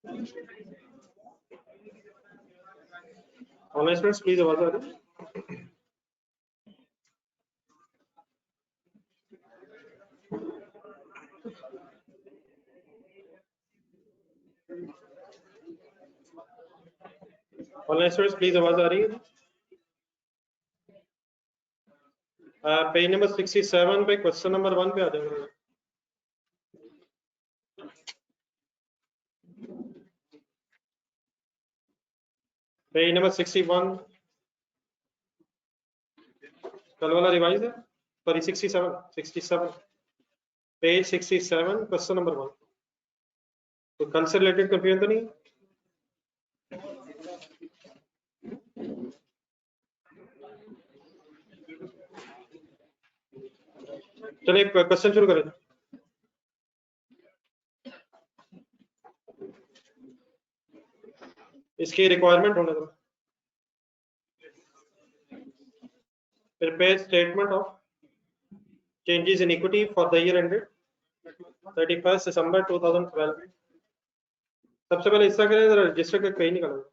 Online students please आवाज आ रही है? ऑनलाइन स्टूडेंट्स प्लीज आवाज आ रही है? पेज नंबर 67 पे क्वेश्चन नंबर 1 पे आ जाएंगे। पेज नंबर 61 कल वाला रिवाइज है, सॉरी 67 पेज 67 क्वेश्चन नंबर 1। तो कल से रिलेटेड कंफ्यूजन तो नहीं? चलिए क्वेश्चन शुरू करें। इसकी रिक्वायरमेंट होने दो। Prepare statement of changes in equity for the year ended 31 दिसंबर 2012। सबसे पहले हिस्सा करें, जरा रजिस्टर का कहीं निकालो।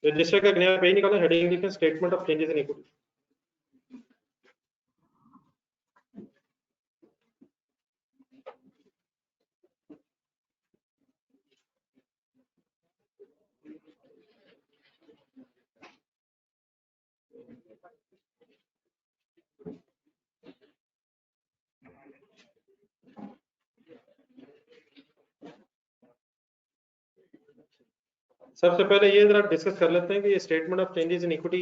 रजिस्टर का नया पेज निकालो, हेडिंग लिखें statement of changes in equity. सबसे पहले ये जरा डिस्कस कर लेते हैं कि ये statement of changes in equity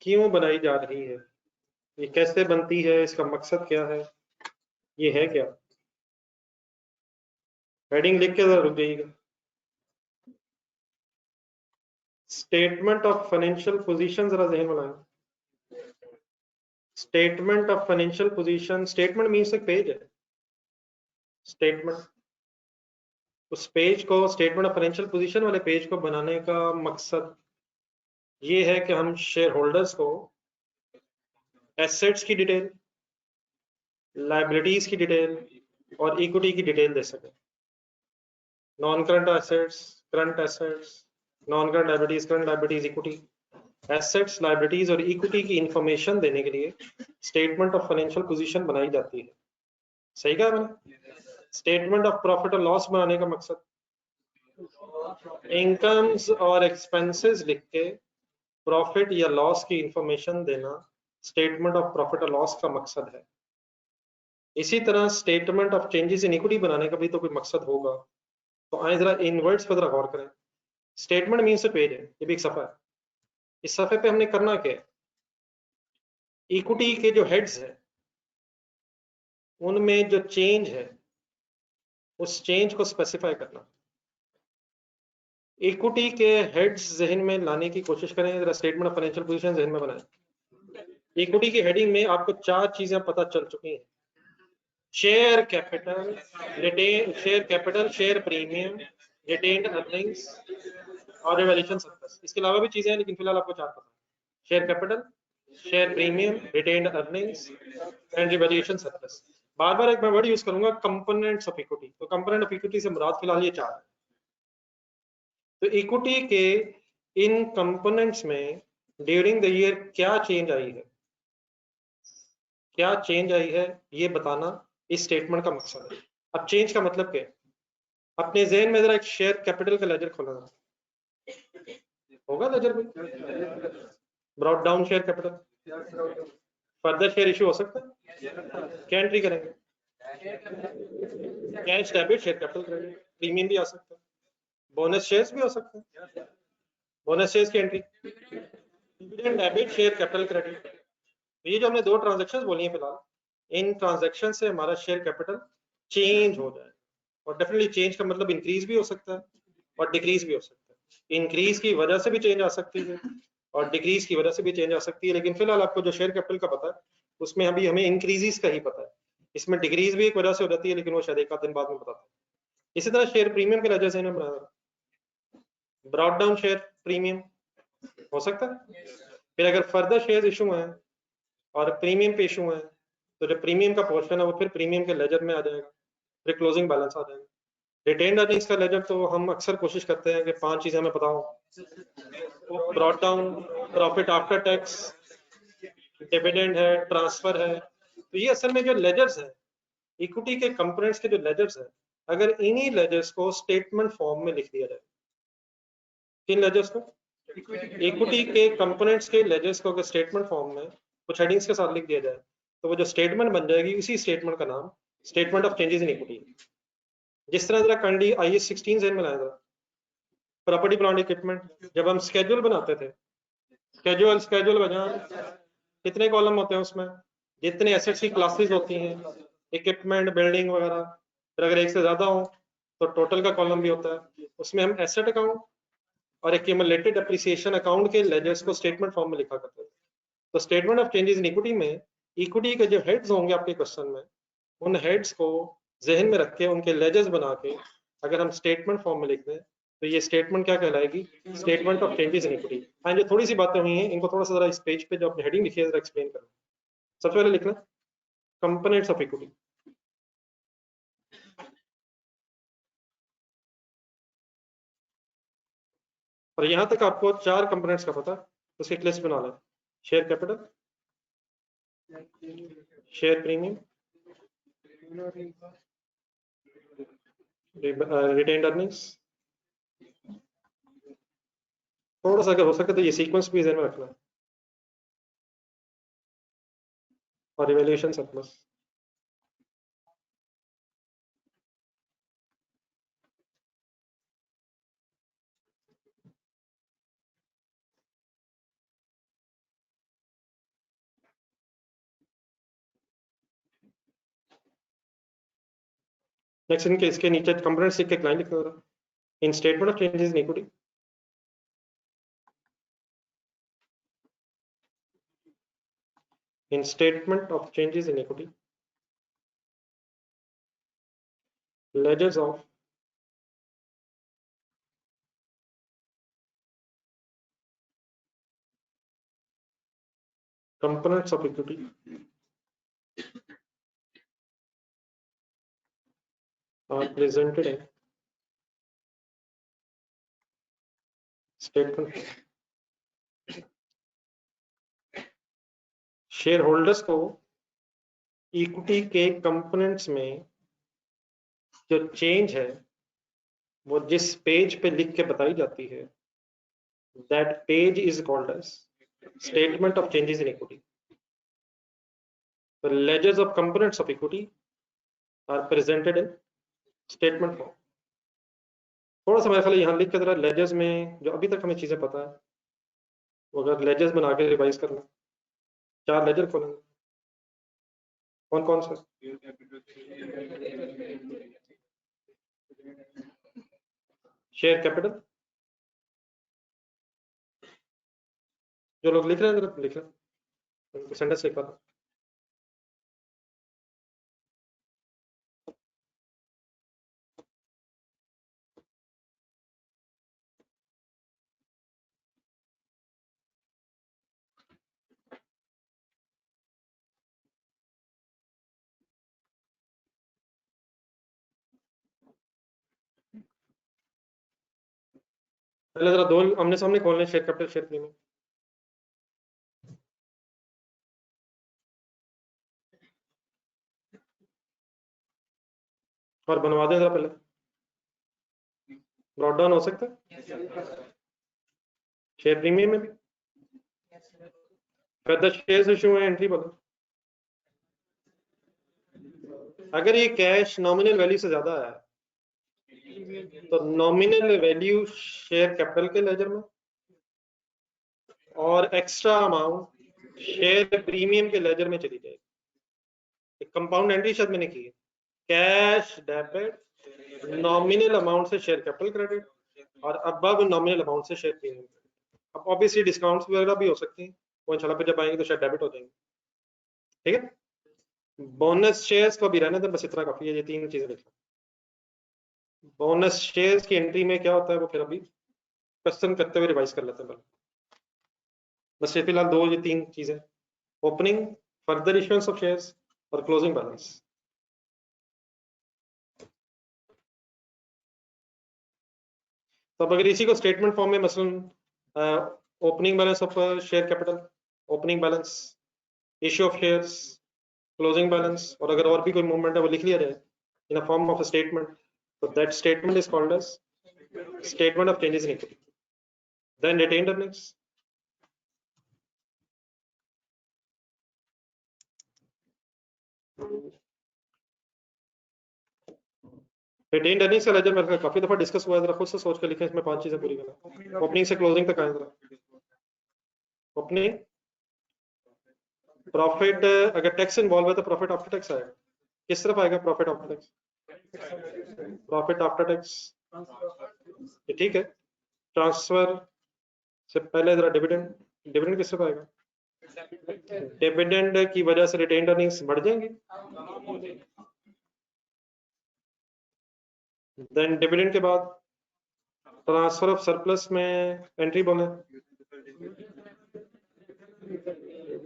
क्यों बनाई जा रही है, ये कैसे बनती है, इसका मकसद क्या है, ये है क्या। हेडिंग लिख के जरा रुक जाइएगा। स्टेटमेंट ऑफ फाइनेंशियल पोजीशन जरा ज़हन में लाएं। Statement of financial position, statement means एक पेज है। स्टेटमेंट, उस पेज को, स्टेटमेंट ऑफ फाइनेंशियल पोजीशन वाले पेज को बनाने का मकसद ये है कि हम शेयर होल्डर्स को एसेट्स की डिटेल, लायबिलिटीज की डिटेल और इक्विटी की डिटेल दे सके। Non current assets, current assets, non current liabilities, current liabilities, equity, assets, liabilities और इक्विटी की इंफॉर्मेशन देने के लिए स्टेटमेंट ऑफ फाइनेंशियल पोजीशन बनाई जाती है। सही कहा मैंने? स्टेटमेंट ऑफ प्रॉफिट और लॉस बनाने का मकसद इनकम्स और एक्सपेंसेस लिख के प्रॉफिट या लॉस की इंफॉर्मेशन देना स्टेटमेंट ऑफ प्रॉफिट और लॉस का मकसद है। इसी तरह statement of changes in equity बनाने का भी तो कोई मकसद होगा। तो आए जरा इन वर्ड्स पर जरा गौर करें। स्टेटमेंट मीन्स पेज है, ये भी एक सफा है। इस सफे पे हमने करना क्या है, इक्विटी के जो हेड्स है उनमें जो चेंज है उस चेंज को स्पेसिफाई करना। इक्विटी के हेड्स जहन में लाने की कोशिश करें, जरा स्टेटमेंट ऑफ फाइनेंशियल पोजीशन जहन में बनाएं। इक्विटी की हेडिंग में आपको 4 चीजें पता चल चुकी हैं। Share capital, retain share capital, share premium, retained earnings और रिवैल्यूएशन सरप्लस। इसके अलावा भी चीजें हैं लेकिन फिलहाल आपको 4 पता है। Share capital, share premium, retained earnings and revaluation surplus. बार बार एक मैं वर्ड यूज करूंगा, कंपोनेंट्स ऑफ इक्विटी। तो कंपोनेंट ऑफ इक्विटी से मुराद फिलहाल ये 4 है। तो इक्विटी के इन कंपोनेंट्स में ड्यूरिंग द ईयर क्या चेंज आई है, क्या चेंज आई है, ये बताना इस स्टेटमेंट का मकसद है। अब चेंज का मतलब क्या है, अपने ज़हन में जरा एक शेयर कैपिटल का लेजर खोलना होगा। लेजर में brought down share capital, further share issue हो सकता है, क्या एंट्री करेंगे, cash debit share capital credit, premium भी आ सकता है, बोनस शेयर्स भी हो सकते हैं, बोनस शेयर्स की entry, dividend debit share capital credit. ये जो हमने 2 ट्रांजैक्शंस बोली हैं फिलहाल, इन ट्रांजैक्शन से हमारा शेयर कैपिटल चेंज हो जाए। और डेफिनेटली चेंज का मतलब इंक्रीज भी हो सकता है और डिक्रीज भी हो सकता है। इंक्रीज की वजह से भी चेंज आ सकती है और डिक्रीज की वजह से भी चेंज आ सकती है। लेकिन फिलहाल आपको जो शेयर कैपिटल का पता है उसमें अभी हमें इंक्रीजेस का ही पता है। इसमें डिक्रीज भी एक वजह से हो जाती है लेकिन वो शायद 1 आध दिन बाद में बताते हैं। इसी तरह शेयर प्रीमियम के वजह से इन्हें बनाया, ब्रॉट डाउन शेयर प्रीमियम हो सकता है। फिर अगर फर्दर शेयर इशू है और प्रीमियम पे इशू है तो जो प्रीमियम का पोर्शन है वो फिर प्रीमियम के लेजर में आ जाएगा, फिर क्लोजिंग बैलेंस आ जाएगा। रिटेन्ड अर्निंग्स का लेजर तो हम अक्सर कोशिश करते हैं कि 5 चीजें हमें पता हो, brought down, profit after tax, dividend है, ट्रांसफर है। तो ये असल में जो लेजर्स है इक्विटी के कंपोनेंट्स के जो लेजर्स है, अगर इन्हीं लेजर्स को स्टेटमेंट फॉर्म में लिख दिया जाए, किन लेजर्स को, इक्विटी के कंपोनेंट्स के लेजर्स को अगर स्टेटमेंट फॉर्म में कुछ हेडिंग्स के साथ लिख दिया जाए तो वो जो स्टेटमेंट बन जाएगी उसी स्टेटमेंट का नाम statement of changes in equity. जिस तरह जरा कंडी IAS 16 जेन में लाया था, प्रॉपर्टी प्लांट इक्विपमेंट, जब हम स्केड्यूल बनाते थे, स्केड्यूल बना, कितने कॉलम होते हैं उसमें, जितने एसेट्स की क्लासेस होती हैं, इक्विपमेंट, बिल्डिंग वगैरह, फिर अगर एक से ज्यादा हो तो टोटल का कॉलम भी होता है। उसमें हम एसेट अकाउंट और एक्यूमुलेटेड एप्रिसिएशन अकाउंट के लेजर्स को स्टेटमेंट फॉर्म में लिखा करते थे। तो statement of changes in equity में इक्विटी के जो हेड्स होंगे आपके क्वेश्चन में, उन हेड्स को जहन में रख के उनके लेजर्स बना के अगर हम स्टेटमेंट फॉर्म में लिख दें तो ये स्टेटमेंट क्या कहलाएगी, statement of changes in equity. हाँ, जो थोड़ी सी बातें हुई हैं इनको थोड़ा सा जरा इस पेज पे जो अपनी हेडिंग लिखी है जरा एक्सप्लेन करो। सबसे पहले लिखना कंपोनेंट्स ऑफ इक्विटी। और यहां तक आपको 4 कंपोनेंट्स का पता, उसकी लिस्ट बना लें। Share capital, share premium, retained earnings. थोड़ा सा अगर हो सके तो ये सीक्वेंस भी ध्यान में रखना, और इवैल्यूएशन सरप्लस। नेक्स्ट इनके इसके नीचे कंपोनेंट्स लिख के एक लाइन लिखना जरा, in statement of changes in equity, in statement of changes in equity, ledgers of components of equity are presented in statement। Share holders को इक्विटी के कंपोनेंट्स में जो चेंज है वो जिस पेज पे लिख के बताई जाती है, that page is called as statement of changes in equity. The ledgers of components of equity are presented in statement form। थोड़ा सा मेरे ख्याल यहाँ लिख के जरा लेजर्स में जो अभी तक हमें चीजें पता है वो अगर लेजर्स बना के रिवाइज करना। 4 लेजर खोलेंगे, कौन कौन सा, शेयर कैपिटल, जो लोग लिख रहे हैं जरा लिख रहे हैं, सेंटेंस लिख पाता। पहले जरा 2 आमने सामने खोल लें, शेयर कैपिटल, शेयर प्रीमियम। और बनवा दें जरा पहले, ब्रॉट डाउन हो सकता है शेयर प्रीमियम में भी। फर्दर शेयर्स इशू है, एंट्री बोलो। अगर ये कैश नॉमिनल वैल्यू से ज्यादा है तो नॉमिनल वैल्यू शेयर कैपिटल के लेजर में और एक्स्ट्रा अमाउंट शेयर प्रीमियम के लेजर में चली जाएगी। कंपाउंड एंट्री शायद मैंने की है, कैश डेबिट नॉमिनल अमाउंट से शेयर कैपिटल क्रेडिट और अबव नॉमिनल अमाउंट से शेयर प्रीमियम क्रेडिट। अब ऑब्वियसली डिस्काउंट्स वगैरह भी हो सकती हैं, वो इंशाल्लाह पे जब आएंगे तो शायद डेबिट हो जाएंगे। ठीक है, बोनस शेयर्स को भी रहने दें, बस इतना काफी है, ये 3 चीजें लिखना। बोनस शेयर्स की एंट्री में क्या होता है वो फिर अभी क्वेश्चन करते हुए रिवाइज कर लेते हैं बस ये फिलहाल दो ये तीन चीजें, opening, further issuance of shares और क्लोजिंग बैलेंस। तो अब अगर इसी को स्टेटमेंट फॉर्म में मसलन opening balance of share capital, opening balance, issue of shares, closing balance, और अगर और भी कोई मूवमेंट है वो लिख लिया जाए in a form of a statement, तो that statement is called as statement of changes in equity. Then retained earnings, retained earnings का लेजर मेरे काफी दफा डिस्कस हुआ है, जरा खुद से सोच कर लिखें, इसमें 5 चीजें पूरी करना। ओपनिंग से क्लोजिंग तक आए जरा। ओपनिंग प्रॉफिट, अगर टैक्स इन्वॉल्व है तो प्रॉफिट आफ्टर टैक्स आएगा। किस तरफ आएगा profit after tax? Profit after tax, ठीक है। ट्रांसफर से पहले जरा डिविडेंड, डिविडेंड किस तरफ आएगा? डिविडेंड की वजह से रिटेन्ड अर्निंग्स बढ़ जाएंगी। देन डिविडेंड के बाद ट्रांसफर ऑफ सरप्लस में एंट्री बोले,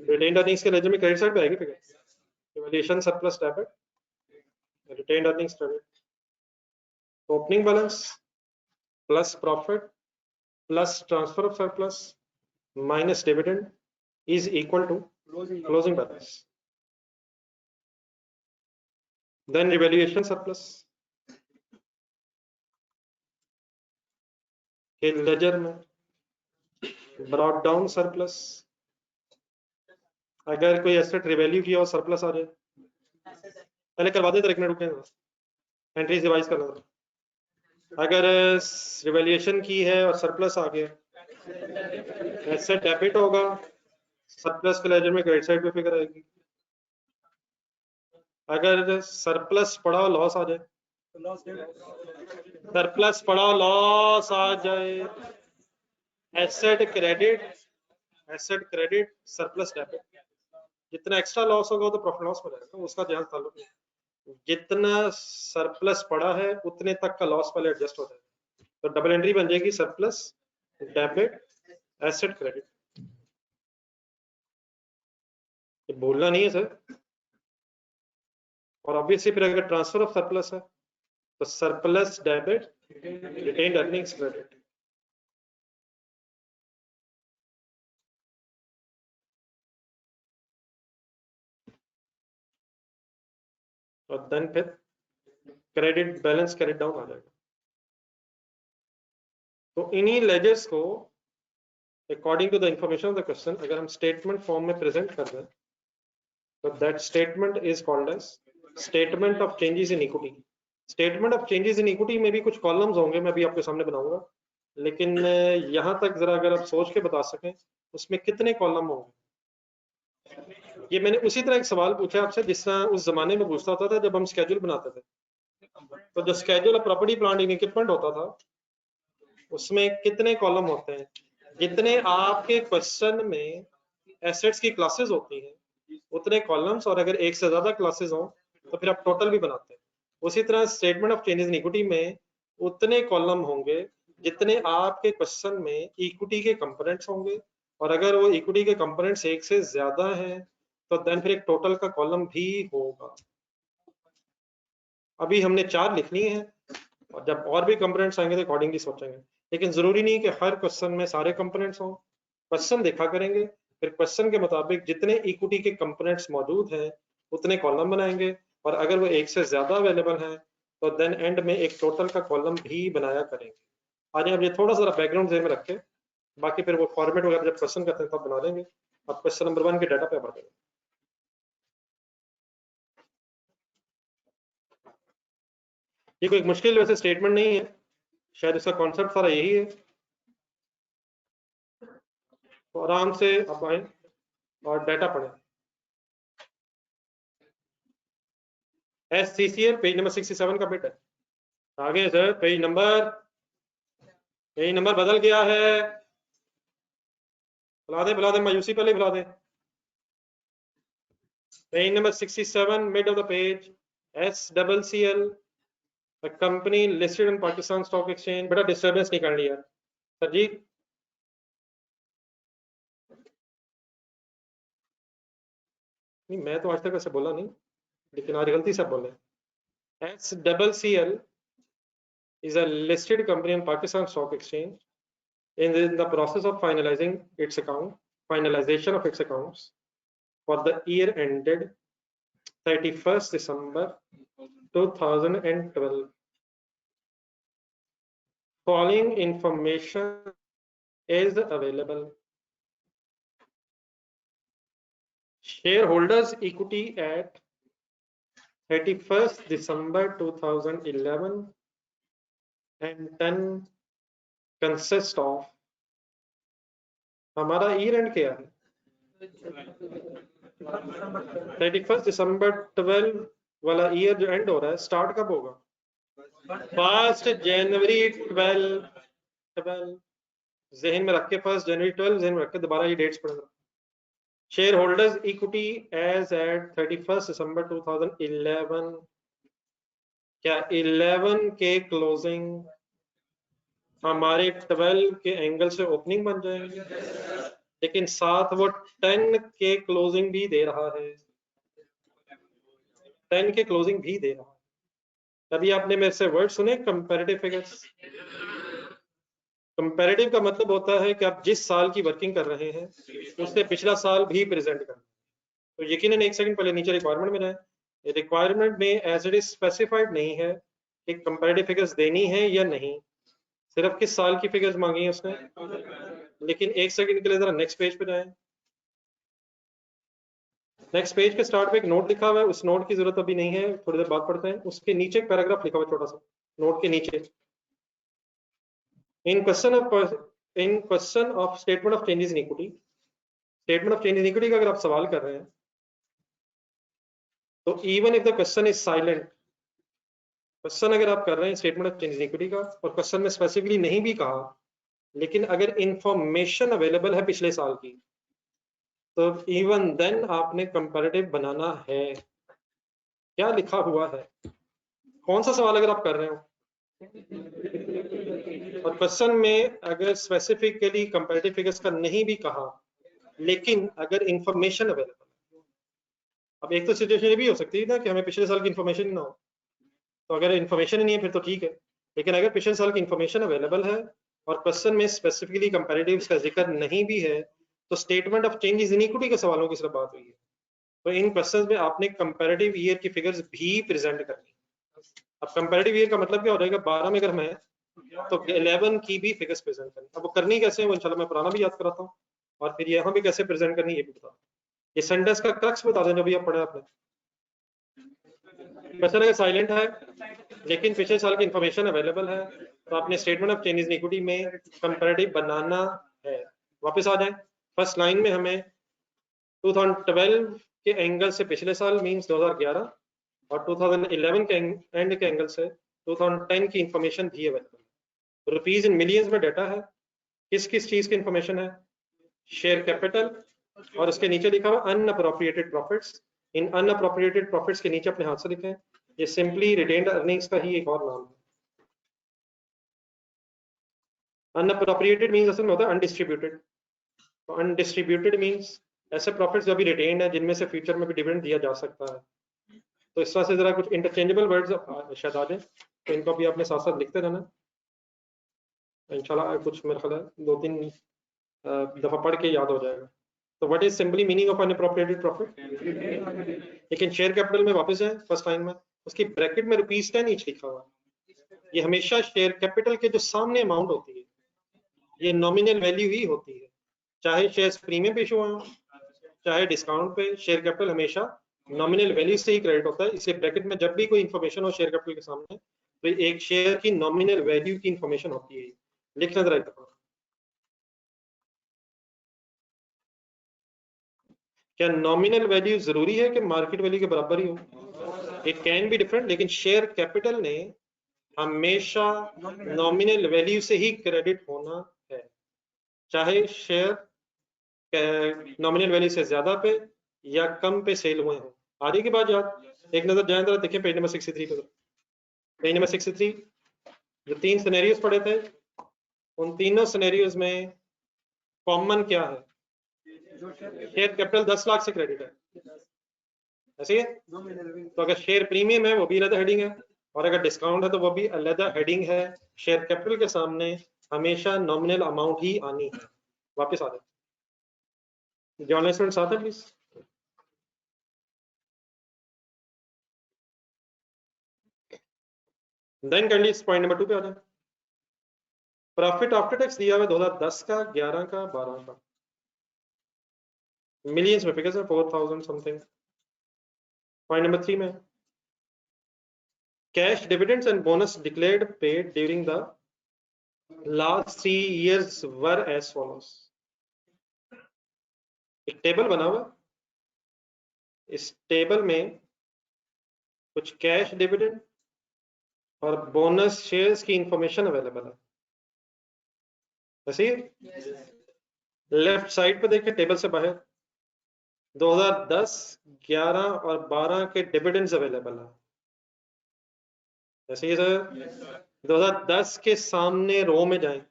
रिटेन्ड अर्निंग्स के लेजर में क्रेडिट साइड पे आएगी figure evaluation surplus debit, retained earnings credit. Opening balance plus profit plus transfer of surplus minus dividend is equal to closing balance. Then revaluation surplus के laser में brought down surplus, अगर कोई asset revalue किया और surplus आ जाए, पहले करवा देते, एक मिनट रुकें, एंट्रीज रिवाइज करना। अगर रिवैल्यूएशन की है और सरप्लस आ गया, एसेट डेबिट होगा, सरप्लस के लेजर में क्रेडिट साइड पे फिगर आएगी। अगर सरप्लस पड़ा लॉस आ जाए, सरप्लस पड़ा लॉस आ जाए, asset credit, asset credit surplus debit, जितना एक्स्ट्रा लॉस होगा तो प्रॉफिट लॉस में जाएगा, उसका ध्यान ताल्लुक नहीं। जितना सरप्लस पड़ा है उतने तक का लॉस पहले एडजस्ट हो जाएगा, तो डबल एंट्री बन जाएगी सरप्लस डेबिट एसेट क्रेडिट। ये बोलना नहीं है सर। और ऑब्वियसली फिर अगर ट्रांसफर ऑफ सरप्लस है तो surplus debit retained earnings credit. और देन फिर क्रेडिट बैलेंस कैरी डाउन आ जाएगा। तो इन्हीं लेजर्स को according to the information of the question अगर हम स्टेटमेंट फॉर्म में प्रेजेंट कर दें तो that statement is called as statement of changes in equity. Statement of changes in equity में भी कुछ कॉलम्स होंगे, मैं भी आपके सामने बनाऊंगा, लेकिन यहां तक जरा अगर आप सोच के बता सकें उसमें कितने कॉलम होंगे। ये मैंने उसी तरह एक सवाल पूछा आपसे जिस तरह उस जमाने में पूछता था जब हम स्केड्यूल बनाते थे। तो जो schedule of property plant in equipment होता था उसमें कितने कॉलम होते हैं, जितने आपके क्वेश्चन में एसेट्स की क्लासेस होती हैं उतने कॉलम्स, और अगर एक से ज्यादा क्लासेस हो तो फिर आप टोटल भी बनाते हैं। उसी तरह statement of changes in equity में उतने कॉलम होंगे जितने आपके क्वेश्चन में इक्विटी के कंपोनेंट्स होंगे, और अगर वो इक्विटी के कंपोनेंट्स एक से ज्यादा हैं तो देन फिर एक टोटल का कॉलम भी होगा। अभी हमने 4 लिख लिए हैं, और जब और भी कंपोनेंट्स आएंगे तो अकॉर्डिंगली सोचेंगे, लेकिन जरूरी नहीं कि हर क्वेश्चन में सारे कंपोनेंट्स हों। क्वेश्चन देखा करेंगे, फिर क्वेश्चन के मुताबिक जितने इक्विटी के कंपोनेंट्स मौजूद हैं उतने कॉलम बनाएंगे, और अगर वो एक से ज्यादा अवेलेबल हैं तो देन एंड में एक टोटल का कॉलम भी बनाया करेंगे। आज अब ये थोड़ा सा बैकग्राउंड ध्यान में रखें, बाकी फिर वो फॉर्मेट वगैरह जब क्वेश्चन करते हैं तब बना लेंगे। अब क्वेश्चन नंबर 1 के डाटा पे बढ़ जाएंगे। ये कोई मुश्किल वैसे स्टेटमेंट नहीं है, शायद इसका कॉन्सेप्ट सारा यही है, तो आराम से आप आए और डाटा पढ़ें। SCCL पेज नंबर 67 का बिट है। आगे सर पेज नंबर बदल गया है, बुला दे मायूसी पहले बुला दे। Page number 67 mid of the page, SCCL, a company listed in Pakistan Stock Exchange। बेटा डिस्टर्बेंस नहीं करनी यार, सर जी नहीं, मैं तो आज तक ऐसे बोला नहीं, लेकिन आज गलती से बोले। SCCL is a listed company on Pakistan Stock Exchange in the process of finalization of its accounts for the year ended 31st December 2012. Following information is available. Shareholders' equity at 31st December 2011 and 10 consist of, हमारा year and क्या है? 31st December 12 वाला year जो and हो रहा है, start कब होगा? 1 जनवरी 12 जहन में रख के 1 जनवरी 12 जहन में रख के दोबारा ये डेट्स पढ़ना। Shareholders equity as at 31st December 2011, क्या 11 के क्लोजिंग हमारे 12 के एंगल से ओपनिंग बन जाएंगे, लेकिन साथ वो 10 के क्लोजिंग भी दे रहा है, 10 के क्लोजिंग भी दे रहा है। तभी आपने मेरे से वर्ड सुने कंपैरेटिव फिगर्स। कंपैरेटिव का मतलब होता है कि आप जिस साल की वर्किंग कर रहे हैं उससे पिछला साल भी प्रेजेंट करना। तो यकीनन एक सेकंड पहले नीचे रिक्वायरमेंट में जाए। रिक्वायरमेंट में एज इट इज स्पेसिफाइड नहीं है कि कंपैरेटिव फिगर्स देनी है या नहीं, सिर्फ किस साल की फिगर्स मांगी है उसने। लेकिन एक सेकंड के लिए जरा नेक्स्ट पेज पे जाएं। नेक्स्ट पेज के स्टार्ट पे एक नोट लिखा हुआ है, उस नोट की जरूरत अभी नहीं है, थोड़ी देर बाद पढ़ते हैं। उसके नीचे एक पैराग्राफ लिखा हुआ है छोटा सा, नोट के नीचे, in question of statement of changes in equity. Statement of changes in equity का अगर आप सवाल कर रहे हैं तो even if the question is silent, question अगर आप कर रहे हैं statement of changes in equity का और क्वेश्चन में स्पेसिफिकली नहीं भी कहा, लेकिन अगर इंफॉर्मेशन अवेलेबल है पिछले साल की, तो इवन देन आपने कंपैरेटिव बनाना है। क्या लिखा हुआ है, कौन सा सवाल अगर आप कर रहे हो और क्वेश्चन में अगर स्पेसिफिकली कंपैरेटिव फिगर्स का नहीं भी कहा, लेकिन अगर इंफॉर्मेशन अवेलेबल, अब एक तो सिचुएशन ये भी हो सकती है ना कि हमें पिछले साल की इंफॉर्मेशन ना हो, तो अगर इंफॉर्मेशन नहीं है फिर तो ठीक है। लेकिन अगर पिछले साल की इंफॉर्मेशन अवेलेबल है और क्वेश्चन में स्पेसिफिकली कंपैरेटिव्स का जिक्र नहीं भी है, तो statement of changes in equity के सवालों की सिर्फ बात हुई है। तो इन क्वेश्चंस में आपने कंपैरेटिव ईयर की फिगर्स भी प्रेजेंट करनी। अब कंपैरेटिव ईयर का मतलब क्या हो जाएगा, 12 में अगर मैं तो 11 की भी फिगर्स प्रेजेंट करनी। अब वो करनी कैसे है वो इंशाल्लाह मैं पुराना भी याद कराता हूँ, और फिर यहाँ भी कैसे प्रेजेंट करनी ये भी बता। ये सेंटेंस का क्रक्स बता दें जो भी आप पढ़े आपने। क्वेश्चन अगर साइलेंट है लेकिन पिछले साल की इंफॉर्मेशन अवेलेबल है, तो आपने statement of changes in equity में कंपैरेटिव बनाना है। वापस आ जाए, फर्स्ट लाइन में हमें 2012 के एंगल से पिछले साल मींस 2011 और 2011 के एंड के एंगल से 2010 की इंफॉर्मेशन भी अवेलेबल। रुपीज इन मिलियंस में डाटा है, किस किस चीज की इंफॉर्मेशन है, शेयर कैपिटल, और उसके नीचे लिखा हुआ अनअप्रोप्रिएटेड प्रॉफिट्स। इन अनअप्रोप्रिएटेड प्रॉफिट्स के नीचे अपने हाथ से लिखें, ये सिंपली रिटेन्ड अर्निंग्स का ही एक और नाम है। अनअप्रोप्रिएटेड मींस असल में होता है अनडिस्ट्रीब्यूटेड। तो अनडिस्ट्रीब्यूटेड मींस ऐसे प्रॉफिट्स जो अभी रिटेन्ड है जिनमें से फ्यूचर में भी डिविडेंड दिया जा सकता है। तो इस तरह से जरा कुछ इंटरचेंजेबल वर्ड्स शायद आ जाए, तो इनको भी अपने साथ साथ लिखते रहना इंशाल्लाह। कुछ मेरे ख्याल है 2-3 दफा पढ़ के याद हो जाएगा। तो what is simply meaning of unappropriated profit. लेकिन शेयर कैपिटल में वापस जाए, फर्स्ट लाइन में उसकी ब्रैकेट में ₹10 ईच लिखा हुआ है। ये हमेशा शेयर कैपिटल के जो सामने अमाउंट होती है ये नॉमिनल वैल्यू ही होती है, चाहे शेयर प्रीमियम पे इशू हो चाहे डिस्काउंट पे, शेयर कैपिटल हमेशा नॉमिनल वैल्यू से ही क्रेडिट होता है। इसलिए ब्रैकेट में जब भी कोई इंफॉर्मेशन हो शेयर कैपिटल के सामने, तो एक शेयर की नॉमिनल वैल्यू की इंफॉर्मेशन होती है। लिखना जरा एक दफा, क्या नॉमिनल वैल्यू जरूरी है कि मार्केट वैल्यू के बराबर ही हो? इट कैन बी डिफरेंट, लेकिन शेयर कैपिटल ने हमेशा नॉमिनल वैल्यू से ही क्रेडिट होना है, चाहे शेयर नॉमिनल वैल्यू से ज्यादा पे या कम पे सेल हुए हों। आगे की बात याद, एक नजर जाए जरा देखिए पेज नंबर 63 पे। पेज नंबर 63 जो 3 सिनेरियोस पढ़े थे उन तीनों सिनेरियोज में कॉमन क्या है? शेयर कैपिटल 10 लाख से क्रेडिट है, ऐसे ही है। तो अगर शेयर प्रीमियम है वो भी अलग हेडिंग है, और अगर डिस्काउंट है तो वो भी अलग हेडिंग है। शेयर कैपिटल के सामने हमेशा नॉमिनल अमाउंट ही आनी है। वापस आ जाए, जो स्टूडेंट्स आते हैं प्लीज। देन कर लीजिए पॉइंट नंबर 2 पे आ जाए। प्रॉफिट आफ्टर टैक्स दिया हुआ 2010 का, 11 का, 12 का, मिलियंस में फिगर्स है, 4000 समथिंग। पॉइंट नंबर 3 में cash dividends and bonus declared paid during the last 3 years were as follows. एक टेबल बना हुआ, इस टेबल में कुछ कैश डिविडेंड और बोनस शेयर्स की इंफॉर्मेशन अवेलेबल है, ऐसे ही। लेफ्ट साइड पे देखिए टेबल से बाहर 2010, 11 और 12 के डिविडेंड्स अवेलेबल है, ऐसे ही सर। 2010 के सामने रो में जाएं,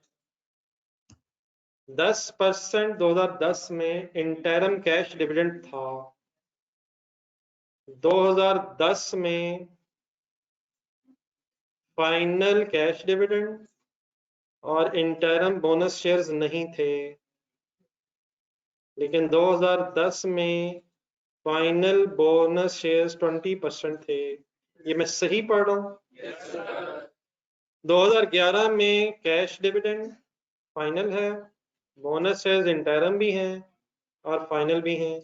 10% 2010 में इंटरम कैश डिविडेंड था। 2010 में फाइनल कैश डिविडेंड और इंटरम बोनस शेयर्स नहीं थे, लेकिन 2010 में फाइनल बोनस शेयर्स 20% थे। ये मैं सही पढ़ रहा हूँ? 2011 में कैश डिविडेंड फाइनल है, बोनस शेयर्स इंटरम भी हैं और फाइनल भी हैं।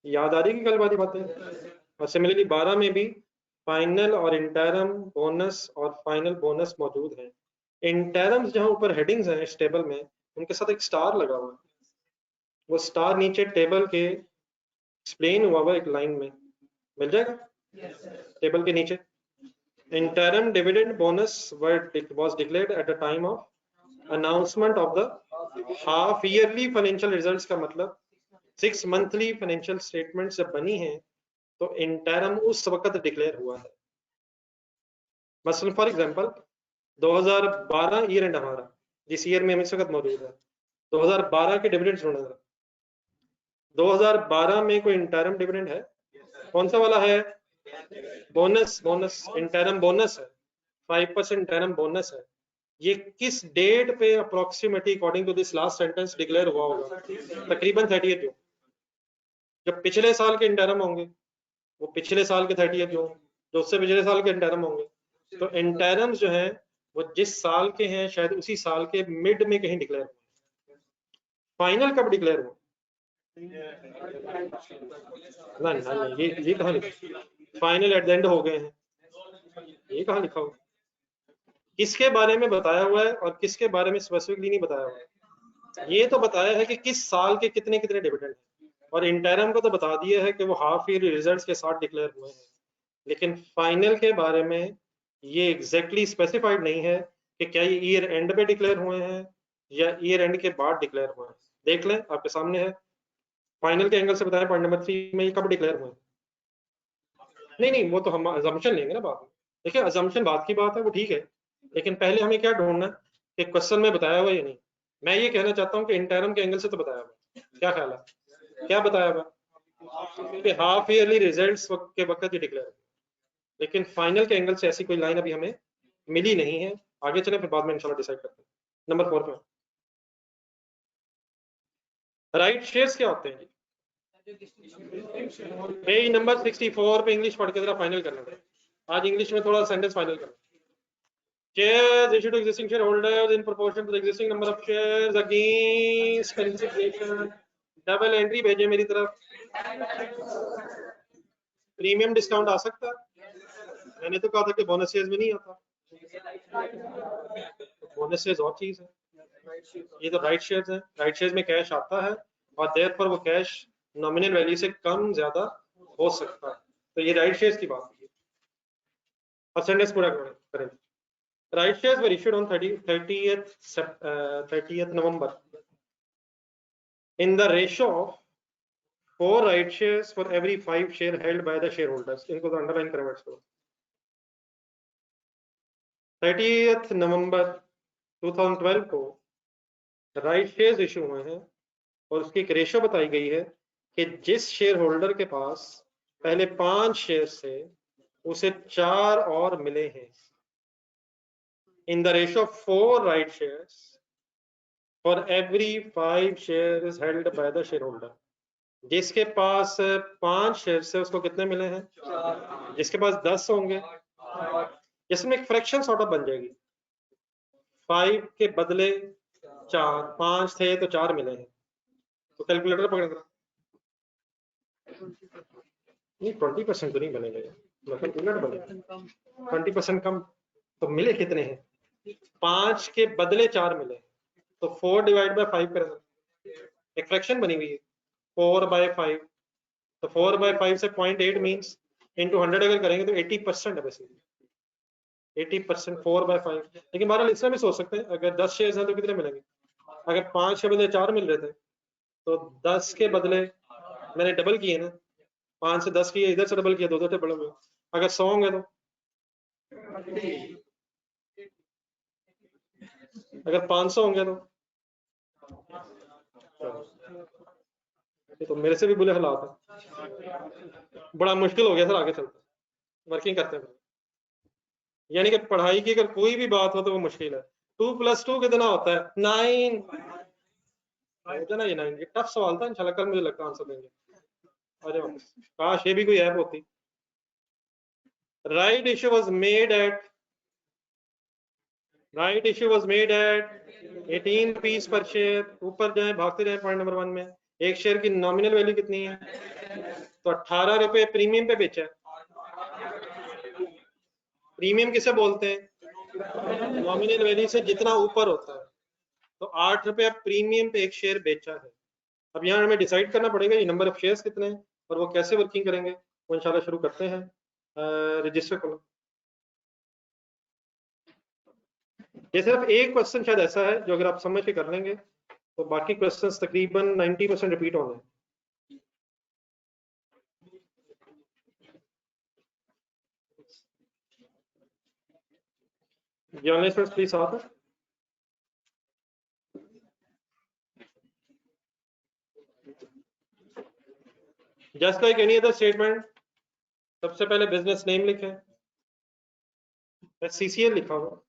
याद आ रही है कल वाली बातें? और सिमिलरली 12 में भी फाइनल और इंटरम बोनस और फाइनल बोनस मौजूद हैं। इंटरम्स जहां ऊपर हेडिंग्स हैं इस टेबल में, उनके साथ एक स्टार लगा हुआ है, वो स्टार नीचे टेबल के एक्सप्लेन हुआ हुआ एक लाइन में मिल जाएगा। टेबल के नीचे interim dividend bonus was declared at the time of announcement of the half yearly financial results। का मतलब 6 मंथली फाइनेंशियल स्टेटमेंट जब बनी है तो इंटरम उस वक्त डिक्लेयर हुआ है। मसलन फॉर एग्जांपल 2012 ईयर एंड हमारा जिस ईयर में हम इस वक्त मौजूद है, 2012 के डिविडेंड्स ढूंढना था। 2012 में कोई इंटरम डिविडेंड है? कौन सा वाला है? बोनस इंटरम बोनस है, 5% इंटरम बोनस है। ये किस डेट पे approximately according to this last sentence declare हुआ होगा? तकरीबन 30th जून। जब पिछले साल के इंटरम होंगे वो पिछले साल के 30th जून, जो उससे पिछले साल के इंटरम होंगे। तो इंटरम्स जो हैं वो जिस साल के हैं शायद उसी साल के मिड में कहीं डिक्लेयर हुए। फाइनल कब डिक्लेयर हुआ? नहीं, ये कहाँ लिखा? फाइनल एट द एंड हो गए हैं, ये कहाँ लिखा हुआ? किसके बारे में बताया हुआ है और किसके बारे में स्पेसिफिकली नहीं बताया हुआ है? ये तो बताया है कि किस साल के कितने कितने डिविडेंड हैं, और इंटरम को तो बता दिया है कि वो हाफ ईयर रिजल्ट्स के साथ डिक्लेयर हुए हैं, लेकिन फाइनल के बारे में ये एग्जैक्टली स्पेसिफाइड नहीं है कि क्या ये ईयर एंड पे डिक्लेयर हुए हैं या ईयर एंड के बाद डिक्लेयर हुए हैं। देख लें, आपके सामने है। फाइनल के एंगल से बताया पॉइंट नंबर 3 में ये कब डिक्लेयर हुए? नहीं, वो तो हम अजम्पशन लेंगे ना बाद में। देखिए अजम्पशन बात की बात है, वो ठीक है, लेकिन पहले हमें क्या ढूंढना है कि क्वेश्चन में बताया हुआ या नहीं। मैं ये कहना चाहता हूँ कि इंटरम के एंगल से तो बताया हुआ, क्या ख्याल है? क्या बताया हुआ कि हाफ ईयरली रिजल्ट्स के वक्त ही डिक्लेयर, लेकिन फाइनल के एंगल से ऐसी कोई लाइन अभी हमें मिली नहीं है। आगे चले फिर बाद में इंशाल्लाह डिसाइड करते हैं। नंबर 4 पे राइट शेयर्स क्या होते हैं? पेज नंबर 64 पे इंग्लिश पढ़ के जरा फाइनल करना है। आज इंग्लिश में थोड़ा सेंटेंस फाइनल करना। Shares issued to existing shareholders in proportion to the existing number of shares against consideration। Double entry भेजे मेरी तरफ। प्रीमियम डिस्काउंट आ सकता है? मैंने तो कहा था कि बोनस शेयर्स में नहीं आता। बोनस शेयर्स और चीज है, ये तो राइट शेयर्स है। राइट शेयर्स में कैश आता है और देयरफॉर वो कैश नॉमिनल वैल्यू से कम ज्यादा हो सकता है, तो ये राइट शेयर्स की बात है। और सेंटेंस पूरा करें। Right shares were issued on 30th November in the ratio of 4 right shares for every 5 share held by the shareholders। इनको तो अंडरलाइन करें। 30th November 2012 को राइट शेयर्स इशू हुए हैं और उसकी एक रेशो बताई गई है कि जिस शेयर होल्डर के पास पहले 5 शेयर से उसे 4 और मिले हैं, in the ratio 4 right shares for every 5 share is held by the share holder. जिसके पास 5 शेयर से उसको कितने मिले हैं? जिसके पास 10 होंगे, जिसमें एक फ्रैक्शन सॉर्ट ऑफ बन जाएगी, 5 के बदले 4, 5 थे तो 4 मिले हैं, तो कैलकुलेटर पकड़ना नहीं, 20% तो नहीं बनेगा, मतलब उलट बनेगा, 20% कम। तो मिले कितने हैं? 5 के बदले 4 मिले, तो 4 डिवाइड बाय 5 करना, एक फ्रैक्शन बनी हुई है 4/5, तो 4/5 से 0.8 मीन्स इंटू 100 अगर करेंगे तो 80% है बेसिकली, 80% 4/5। लेकिन बहरहाल इसमें भी सोच सकते हैं, अगर 10 शेयर्स हैं तो कितने मिलेंगे? अगर 5 के बदले 4 मिल रहे थे तो 10 के बदले मैंने डबल किए ना, 5 से 10 किए, इधर से डबल किया, दो डबल हो गए। अगर 100 होंगे तो, अगर 500 होंगे तो मेरे से भी बुरे हालात है, बड़ा मुश्किल हो गया सर आगे चलते वर्किंग करते हैं। यानी कि पढ़ाई की अगर कोई भी बात हो तो वो मुश्किल है। 2 + 2 कितना होता है? 9 होता ना, ये 9। ये टफ सवाल था, इंशाल्लाह कल मुझे लगता है आंसर देंगे। अरे काश ये भी कोई ऐप होती। Right issue was made at 18 rupees per share. ऊपर जाए, भागते जाए पॉइंट नंबर 1 में। एक शेयर की नॉमिनल वैल्यू कितनी है? तो 18 रुपए प्रीमियम पे बेचा है। प्रीमियम किसे बोलते हैं? नॉमिनल वैल्यू से जितना ऊपर होता है। तो 8 रुपया प्रीमियम पे एक शेयर बेचा है। अब यहाँ हमें डिसाइड करना पड़ेगा ये नंबर ऑफ शेयर्स कितने हैं और वो कैसे वर्किंग करेंगे, वो इंशाल्लाह शुरू करते हैं। रजिस्टर करो। ये सिर्फ एक क्वेश्चन शायद ऐसा है जो अगर आप समझ के कर लेंगे तो बाकी क्वेश्चंस तकरीबन 90% रिपीट होंगे। जर्नलिस्ट प्लीज साथ है। Just like any other statement, सबसे पहले बिजनेस नेम लिखें, CCL लिखा हुआ,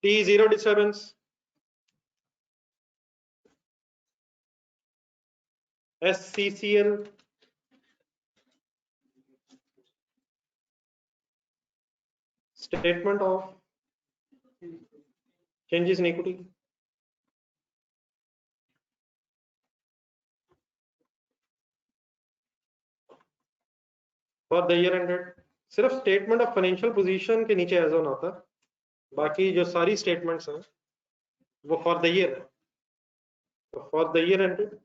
T 0 disturbance, SCCL, statement of changes in equity, for the year ended. सिर्फ स्टेटमेंट ऑफ फाइनेंशियल पोजीशन के नीचे एज ऑन आता है, बाकी जो सारी स्टेटमेंट्स हैं वो फॉर द ईयर है। तो for the year ended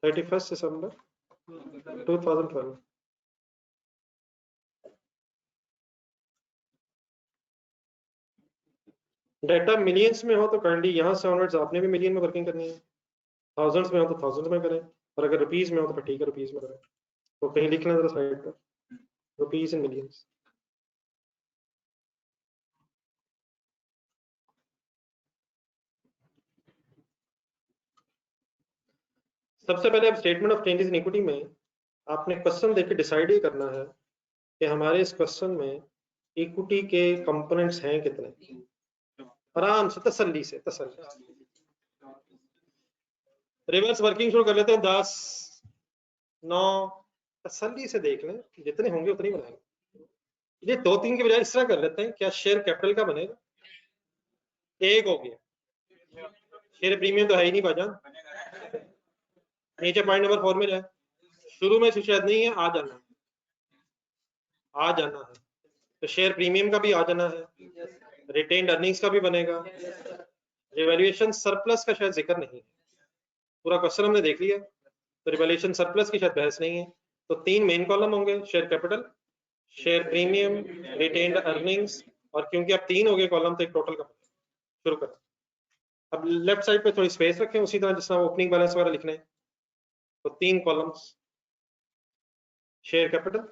31 December 2012। Data millions में हो तो काइंडली यहाँ से ऑनवर्ड्स आपने भी मिलियन में वर्किंग करनी है, थाउजेंड्स में हो तो थाउजेंड्स में करें, और अगर रुपीज में हो तो फिर ठीक है रुपीज में करें। तो कहीं लिख लें जरा साइड पर, रुपीज इन मिलियंस। सबसे पहले अब statement of changes in equity में आपने क्वेश्चन देख के डिसाइड ही करना है कि हमारे इस क्वेश्चन में इक्विटी के कंपोनेंट्स हैं कितने। आराम से तसल्ली से रिवर्स वर्किंग शुरू कर लेते हैं। 10 9 तसल्ली से देख लें, जितने होंगे उतने ही बनाएंगे। ये 2-3 के बजाय इस तरह कर लेते हैं, क्या शेयर कैपिटल का बनेगा? एक हो गया, शेयर प्रीमियम तो है ही नहीं भाईजान। नीचे पॉइंट नंबर 4 में जाए, शुरू में शायद नहीं है, आ जाना है। तो शेयर प्रीमियम का भी आ जाना है, रिटेन्ड अर्निंग्स का भी बनेगा, रिवैल्यूएशन सरप्लस का शायद जिक्र नहीं है। पूरा क्वेश्चन हमने देख लिया, तो रिवैल्यूएशन सरप्लस की शायद बहस नहीं है। तो 3 मेन कॉलम होंगे, share capital, share premium, retained earnings, और क्योंकि अब 3 हो गए कॉलम तो एक टोटल का शुरू करें। अब लेफ्ट साइड पे थोड़ी स्पेस रखें, उसी तरह जिस तरह ओपनिंग बैलेंस वगैरह लिखने। तो 3 कॉलम्स, शेयर कैपिटल,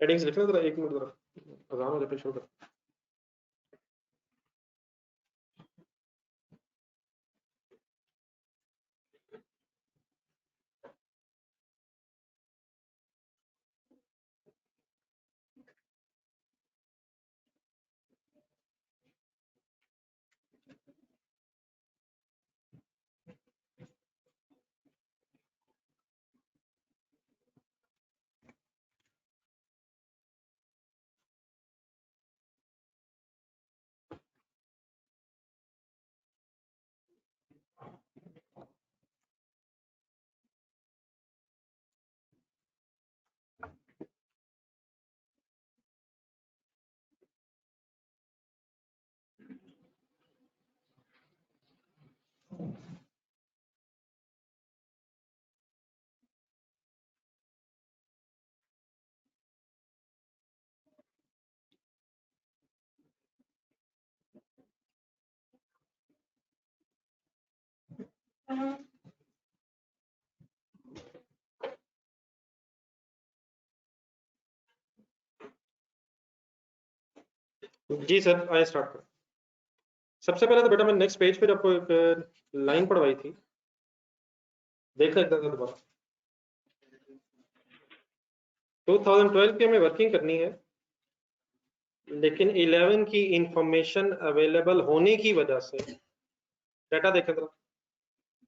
हेडिंग्स लिखना जरा, 1 मिनट जरा, अजान हो जाए फिर शुरू कर। जी सर, आए स्टार्ट कर। सबसे पहले तो बेटा मैं नेक्स्ट पेज पे आपको एक लाइन पढ़वाई थी, देख लेते हैं दोबारा। 2012 की हमें वर्किंग करनी है, लेकिन 11 की इंफॉर्मेशन अवेलेबल होने की वजह से, डाटा देखें जरा,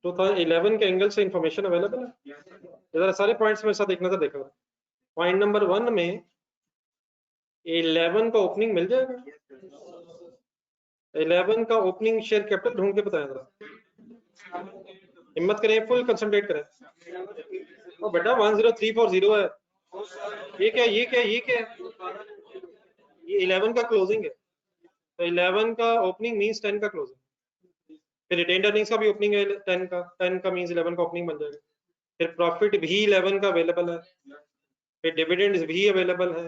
2011 के एंगल से इंफॉर्मेशन अवेलेबल है। जरा सारे पॉइंट्स मेरे साथ एक नजर देखा। पॉइंट नंबर 1 में 11 का ओपनिंग मिल जाएगा। 11 का ओपनिंग शेयर कैपिटल ढूंढ के बताएं जरा, हिम्मत करें, फुल कंसंट्रेट करें। ओ बेटा 10340 है, ये क्या ये क्या ये क्या, ये 11 का क्लोजिंग है, तो 11 का ओपनिंग मींस 10 का क्लोजिंग। फिर रिटेन्ड अर्निंग्स का भी ओपनिंग है 10 का मींस 11 का ओपनिंग बन जाएगा। फिर प्रॉफिट भी 11 का अवेलेबल है, फिर डिविडेंड्स भी अवेलेबल है।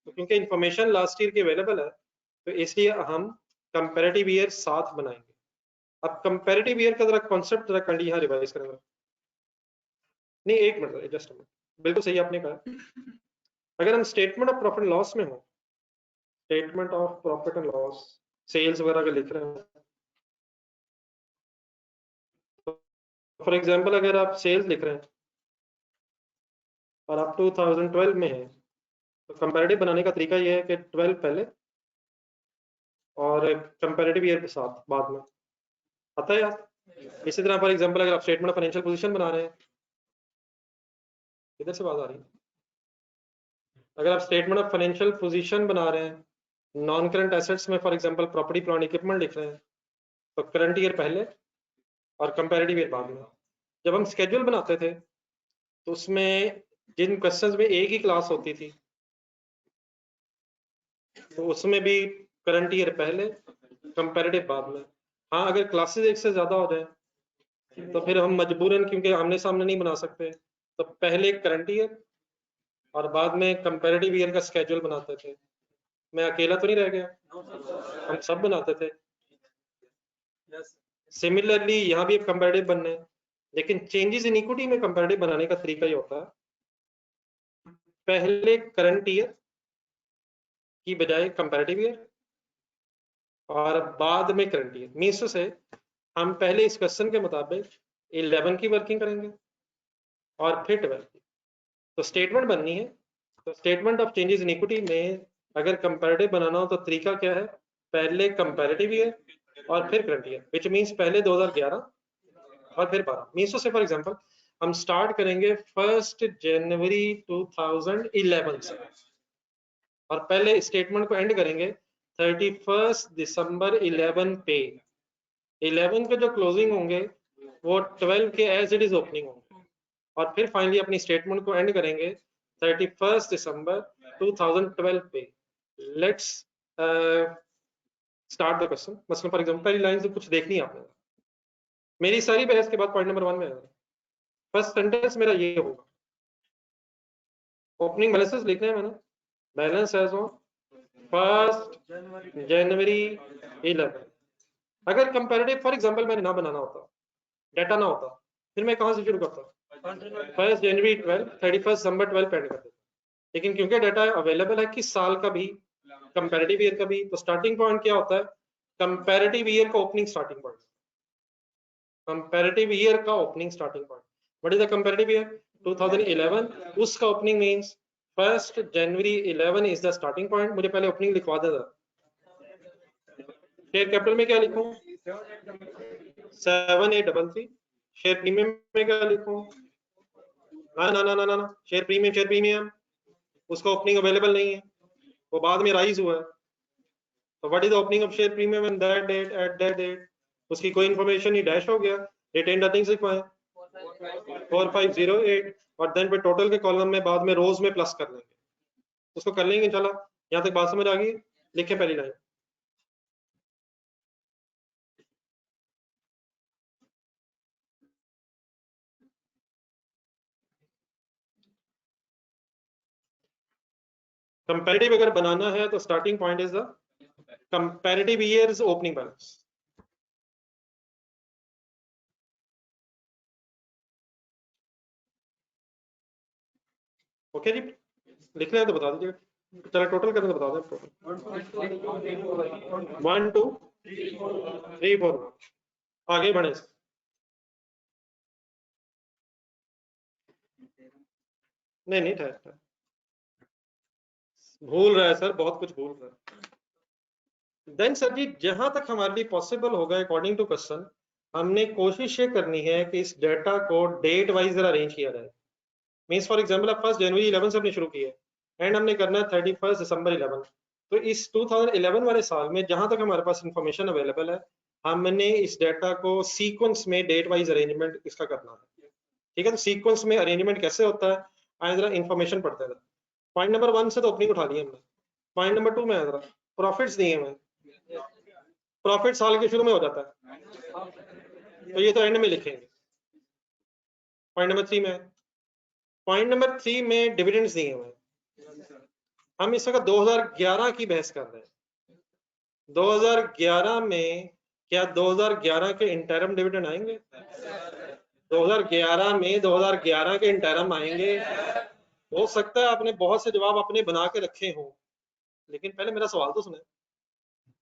तो क्योंकि इंफॉर्मेशन लास्ट ईयर की अवेलेबल है, तो इसलिए हम कंपैरेटिव ईयर साथ बनाएंगे। अब कंपैरेटिव ईयर का जरा कॉन्सेप्ट जरा कंडी यहाँ रिवाइज करेंगे। नहीं एक मिनट, जस्ट मिनट, बिल्कुल सही आपने कहा। अगर हम स्टेटमेंट ऑफ प्रॉफिट लॉस में हो, statement of profit and loss, sales वगैरह का लिख रहे हैं, फॉर एग्जांपल अगर आप सेल्स लिख रहे हैं और आप 2012 में है, तो कंपैरेटिव बनाने का तरीका ये है कि 12 पहले और कंपैरेटिव ईयर के साथ बाद में आता है यार। इसी तरह फॉर एग्जांपल अगर आप स्टेटमेंट ऑफ फाइनेंशियल पोजीशन बना रहे हैं, इधर से बात आ रही है, अगर आप स्टेटमेंट ऑफ फाइनेंशियल पोजीशन बना रहे हैं, नॉन करंट एसेट्स में for example property plant equipment लिख रहे हैं, तो करंट ईयर पहले और कंपैरेटिव ईयर बाद में। जब हम स्केड्यूल बनाते थे तो उसमें जिन क्वेश्चंस में एक ही क्लास होती थी, तो उसमें भी करंट ईयर पहले, कंपैरेटिव बाद में। हाँ, अगर क्लासेस एक से ज्यादा हो जाए तो फिर हम मजबूरन, क्योंकि आमने सामने नहीं बना सकते, तो पहले करंट ईयर और बाद में कंपैरेटिव ईयर का स्केड्यूल बनाते थे। मैं अकेला तो नहीं रह गया, हम सब बनाते थे। सिमिलरली यहाँ भी अब कंपैरेटिव बनने हैं, लेकिन चेंजेस इन इक्विटी में कंपैरेटिव बनाने का तरीका ये होता है, पहले करंट ईयर की बजाय कंपैरेटिव ईयर और बाद में करंट ईयर। मीन्स से हम पहले इस क्वेश्चन के मुताबिक 11 की वर्किंग करेंगे और फिर 12 की। तो स्टेटमेंट बननी है, तो statement of changes in equity में अगर कंपैरेटिव बनाना हो तो तरीका क्या है, पहले कंपैरेटिव ईयर और फिर करंट ईयर, विच मींस पहले 2011 और फिर 12। मींस से फॉर एग्जांपल हम स्टार्ट करेंगे 1 जनवरी 2011 से और पहले स्टेटमेंट को एंड करेंगे 31 दिसंबर 11 पे। 11 के जो क्लोजिंग होंगे वो 12 के एज इट इज ओपनिंग होंगे, और फिर फाइनली अपनी स्टेटमेंट को एंड करेंगे 31 दिसंबर 2012 पे। Let's start the question. मसलन फॉर एग्जांपल पहली लाइन से कुछ देखनी है आपने, मेरी सारी बहस के बाद पॉइंट नंबर 1 में आएगा। फर्स्ट सेंटेंस मेरा ये होगा, ओपनिंग बैलेंसेस लिखने हैं मैंने, बैलेंस एज ऑन 1 जनवरी 11। अगर कंपैरेटिव फॉर एग्जांपल मैंने ना बनाना होता, डाटा ना होता, फिर मैं कहां से शुरू करता, 1 जनवरी 12, 31 दिसंबर 12 पे एंड कर देता। लेकिन क्योंकि डाटा अवेलेबल है किस साल का भी, कंपैरेटिव ईयर का भी, तो स्टार्टिंग पॉइंट क्या होता है, कंपैरेटिव ईयर का opening starting point, comparative year का opening starting point. What is the comparative year? 2011, उसका opening means 1 January 11 is the starting point. मुझे पहले ओपनिंग लिखवा देता। शेयर कैपिटल में क्या लिखूं? 7833। शेयर प्रीमियम में क्या लिखूं? ना ना ना ना ना, शेयर प्रीमियम उसका ओपनिंग अवेलेबल नहीं है, वो बाद में राइज हुआ है। तो what is the opening of share premium in that date at that date? उसकी कोई इंफॉर्मेशन ही डैश हो गया, रिटेन अर्निंग्स लिखवाएं 4508, और देन पे टोटल के कॉलम में बाद में रोज में प्लस कर लेंगे, उसको कर लेंगे इंशाल्लाह। यहाँ तक बात समझ आ गई? लिखे पहली लाइन। कंपैरेटिव अगर बनाना है तो starting point is the comparative years opening balance. Okay जी, लिखना है तो बता दीजिएगा। चलो टोटल करने तो बता दें। 1 2 3 4, आगे बढ़े। नहीं नहीं, ठहर, भूल रहा है सर, बहुत कुछ भूल रहा है। देन सर जी, जहां तक हमारे लिए पॉसिबल होगा अकॉर्डिंग टू क्वेश्चन, हमने कोशिश ये करनी है कि इस डेटा को डेट वाइज अरेंज किया जाए। मींस फॉर एग्जांपल आप 1 जनवरी 11 से अपने शुरू किए एंड हमने करना है 31 दिसंबर 11, तो इस 2011 वाले साल में जहां तक हमारे पास इंफॉर्मेशन अवेलेबल है, हमने इस डेटा को सीक्वेंस में डेट वाइज अरेंजमेंट इसका करना है। ठीक है, तो सीक्वेंस में अरेंजमेंट कैसे होता है, आए जरा इंफॉर्मेशन पढ़ते हैं। पॉइंट नंबर 1 से तो ओपनिंग उठा ली हमने। पॉइंट नंबर 2 में जरा प्रॉफिट्स दिए हुए, प्रॉफिट साल के शुरू में हो जाता है, तो ये तो एंड में लिखेंगे। पॉइंट नंबर 3 में, पॉइंट नंबर 3 में डिविडेंड्स दिए हुए हैं। हम इस वक्त 2011 की बहस कर रहे हैं। 2011 में क्या 2011 के इंटरम डिविडेंड आएंगे? 2011 में 2011 के इंटरम आएंगे? हो सकता है आपने बहुत से जवाब अपने बना के रखे हों, लेकिन पहले मेरा सवाल तो सुने।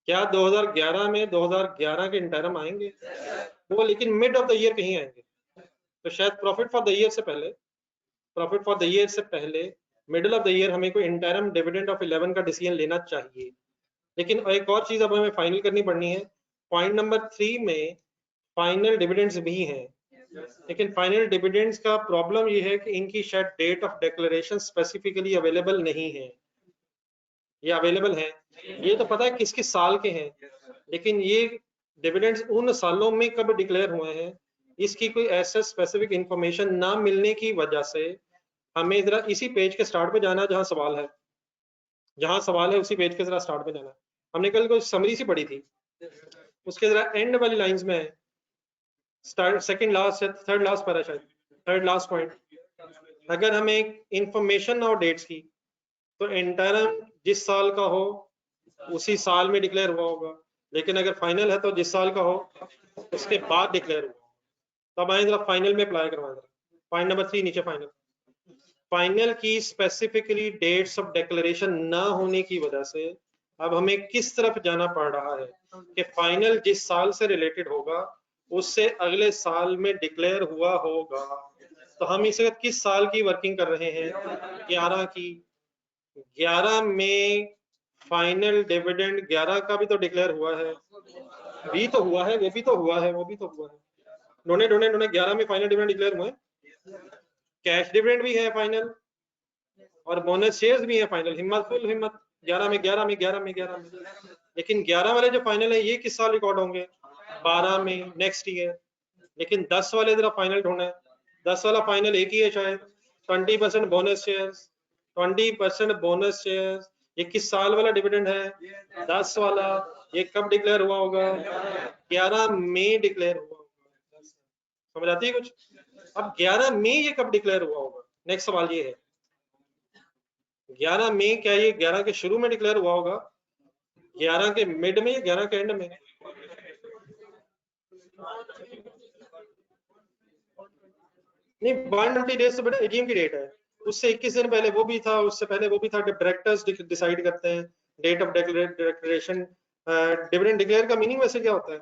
क्या 2011 में 2011 के इंटरम आएंगे? वो लेकिन मिड ऑफ द ईयर कहीं आएंगे, तो शायद प्रॉफिट फॉर द ईयर से पहले, प्रॉफिट फॉर द ईयर से पहले मिडिल ऑफ द ईयर हमें कोई इंटरम डिविडेंड ऑफ 11 का डिसीजन लेना चाहिए। लेकिन एक और चीज अब हमें फाइनल करनी पड़नी है। पॉइंट नंबर 3 में फाइनल डिविडेंड्स भी हैं, लेकिन फाइनल डिविडेंड्स का प्रॉब्लम ये है कि इनकी शायद date of declaration specifically available नहीं है। ये अवेलेबल है, ये तो पता है किस किस साल के हैं, लेकिन ये डिविडेंड्स उन सालों में कब डिक्लेयर हुए हैं, इसकी कोई ऐसा स्पेसिफिक इंफॉर्मेशन ना मिलने की वजह से हमें जरा इसी पेज के स्टार्ट पे जाना है जहां सवाल है, जहां सवाल है उसी पेज के जरा स्टार्ट पे जाना है। हमने कल कोई समरी सी पढ़ी थी, उसके जरा एंड वाली लाइंस में है, स्टार्ट सेकंड लास्ट है, थर्ड लास्ट पर है शायद, थर्ड लास्ट पॉइंट। अगर हमें इंफॉर्मेशन और डेट्स की, तो इंटरम जिस साल का हो उसी साल में डिक्लेयर हुआ होगा, लेकिन अगर फाइनल है तो जिस साल का हो उसके बाद डिक्लेयर हुआ। तब आए जरा फाइनल में अप्लाई करवाएं। पॉइंट नंबर 3 नीचे फाइनल, फाइनल की स्पेसिफिकली डेट्स ऑफ डिक्लेरेशन ना होने की वजह से अब हमें किस तरफ जाना पड़ रहा है कि फाइनल जिस साल से रिलेटेड होगा उससे अगले साल में डिक्लेयर हुआ होगा। तो हम इस वक्त किस साल की वर्किंग कर रहे हैं? 11 की। 11 में फाइनल डिविडेंड 11 का भी तो डिक्लेयर हुआ है, भी तो हुआ है, वो भी तो हुआ है, वो भी तो हुआ है। डोने डोने डोने 11 में फाइनल डिविडेंड डिक्लेयर हुए, कैश डिविडेंड भी है फाइनल, और बोनस शेयर्स भी है फाइनल। हिम्मत फुल हिम्मत, 11 में 11 में 11 में 11 में। लेकिन 11 वाले जो फाइनल है ये किस साल रिकॉर्ड होंगे? 12 में, नेक्स्ट ईयर। लेकिन 10 वाले जरा फाइनल ढूंढे, 10 वाला फाइनल एक ही है शायद, 20% बोनस शेयर्स, 20% बोनस शेयर्स। ये किस साल वाला डिविडेंड है? 10 वाला। ये कब डिक्लेयर हुआ होगा? 11 मई डिक्लेयर हुआ होगा। समझ आती है कुछ? अब 11 मई ये कब डिक्लेयर हुआ होगा? नेक्स्ट सवाल ये है, 11 मई क्या ये 11 के शुरू में डिक्लेयर हुआ होगा, 11 के मिड में या 11 के एंड में? नहीं, 120 डेज से बड़े एजीएम की डेट है, उससे 21 दिन पहले वो भी था, उससे पहले वो भी था। डायरेक्टर्स डिसाइड करते हैं date of declaration. Dividend declare का मीनिंग वैसे क्या होता है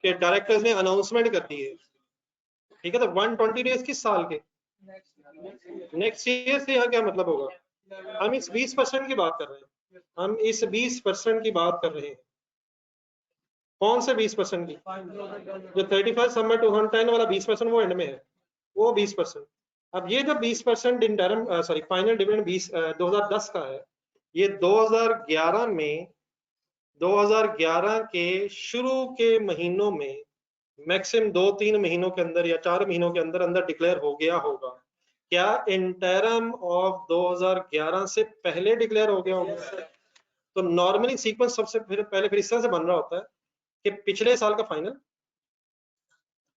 कि डायरेक्टर्स ने अनाउंसमेंट कर दी है, ठीक है। तो 120 डेज किस साल के? नेक्स्ट ईयर से। यहाँ क्या मतलब होगा? हम इस 20% की बात कर रहे हैं, हम इस 20% की बात कर रहे हैं। कौन से 20% की? जो 31 दिसंबर 2010 वाला 20% वो एंड में है, वो 20%। अब ये जो 20% इंटरम सॉरी फाइनल डिविडेंड 2010 का है, ये 2011 के शुरू के महीनों में मैक्सिमम 2-3 महीनों के अंदर या 4 महीनों के अंदर अंदर डिक्लेयर हो गया होगा। क्या इंटरम ऑफ 2011 से पहले डिक्लेयर हो गया होगा? तो नॉर्मली सीक्वेंस सबसे पहले फिर इस तरह से बन रहा होता है कि पिछले साल का फाइनल,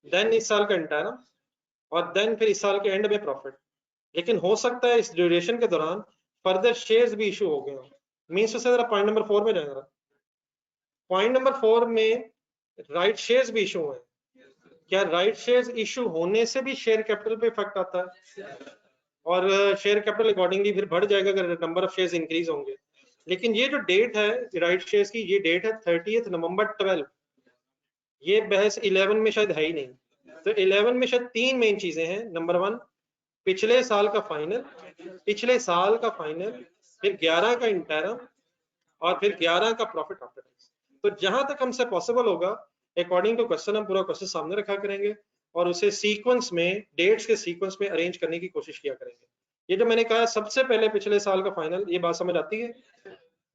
देन इस साल का इंटरम, और देन फिर इस साल के एंड में प्रॉफिट। लेकिन हो सकता है इस ड्यूरेशन के दौरान फर्दर शेयर्स भी इशू हो गए हो। मीन्स से जरा पॉइंट नंबर 4 में जाएगा। पॉइंट नंबर 4 में राइट शेयर्स भी इशू हुए। क्या राइट शेयर्स इशू होने से भी शेयर कैपिटल पे इफेक्ट आता है? और शेयर कैपिटल अकॉर्डिंगली फिर बढ़ जाएगा अगर नंबर ऑफ शेयर्स इंक्रीज होंगे। लेकिन ये जो डेट है राइट शेयर्स की, ये डेट है 30 नवंबर 12। ये बहस 11 में शायद है ही नहीं। तो 11 में शायद 3 मेन चीजें हैं। नंबर 1 पिछले साल का फाइनल, फिर 11 का इंटरम, और फिर 11 का प्रॉफिट आफ्टर टैक्स। तो जहां तक हमसे पॉसिबल होगा अकॉर्डिंग टू क्वेश्चन हम पूरा क्वेश्चन सामने रखा करेंगे और उसे सीक्वेंस में, डेट्स के सीक्वेंस में अरेंज करने की कोशिश किया करेंगे। ये जो मैंने कहा सबसे पहले पिछले साल का फाइनल, ये बात समझ आती है?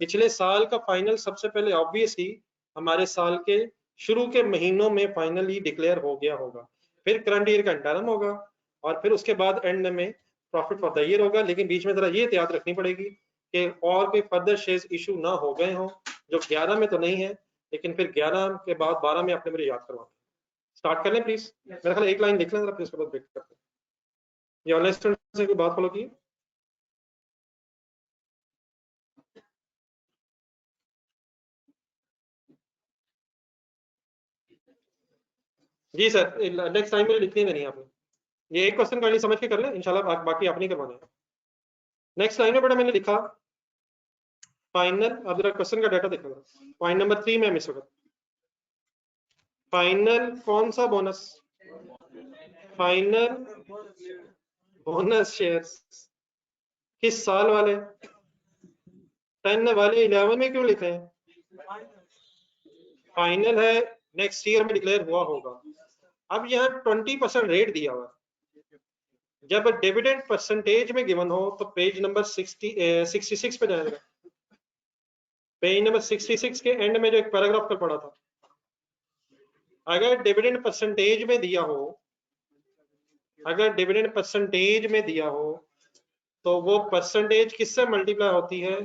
पिछले साल का फाइनल सबसे पहले ऑब्वियसली हमारे साल के शुरू के महीनों में फाइनली डिक्लेयर हो गया होगा। फिर करंट ईयर का इंटरम होगा और फिर उसके बाद एंड में प्रॉफिट फॉर द ईयर होगा। लेकिन बीच में जरा ये याद रखनी पड़ेगी कि और कोई फर्दर शेयर्स इशू ना हो गए हों, जो 11 में तो नहीं है, लेकिन फिर 11 के बाद 12 में आपने मुझे याद करवा। स्टार्ट कर लें प्लीज। मेरा ख्याल एक लाइन लिख लें जरा, फिर उसके बाद ब्रेक करते हैं। ये ऑनलाइन स्टूडेंट से कोई बात फॉलो की? जी सर, नेक्स्ट टाइम में लिखनी नहीं आपने। ये एक क्वेश्चन काइंडली समझ के कर लें, इंशाल्लाह बाकी आप नहीं करवाने। नेक्स्ट लाइन में बड़ा मैंने लिखा फाइनल। अब जरा क्वेश्चन का डाटा देखना, पॉइंट नंबर 3 में मिस होगा। फाइनल कौन सा बोनस? फाइनल बोनस शेयर्स किस साल वाले? 10 वाले 11 में क्यों लिखे हैं? फाइनल है नेक्स्ट ईयर में डिक्लेयर हुआ होगा। अब यहाँ 20% रेट दिया हुआ। जब डिविडेंड परसेंटेज में गिवन हो तो पेज नंबर 66 पे जाएगा। पेज नंबर 66 के एंड में जो एक पैराग्राफ पर पड़ा था, अगर डिविडेंड परसेंटेज में दिया हो, अगर डिविडेंड परसेंटेज में दिया हो तो वो परसेंटेज किससे मल्टीप्लाई होती है?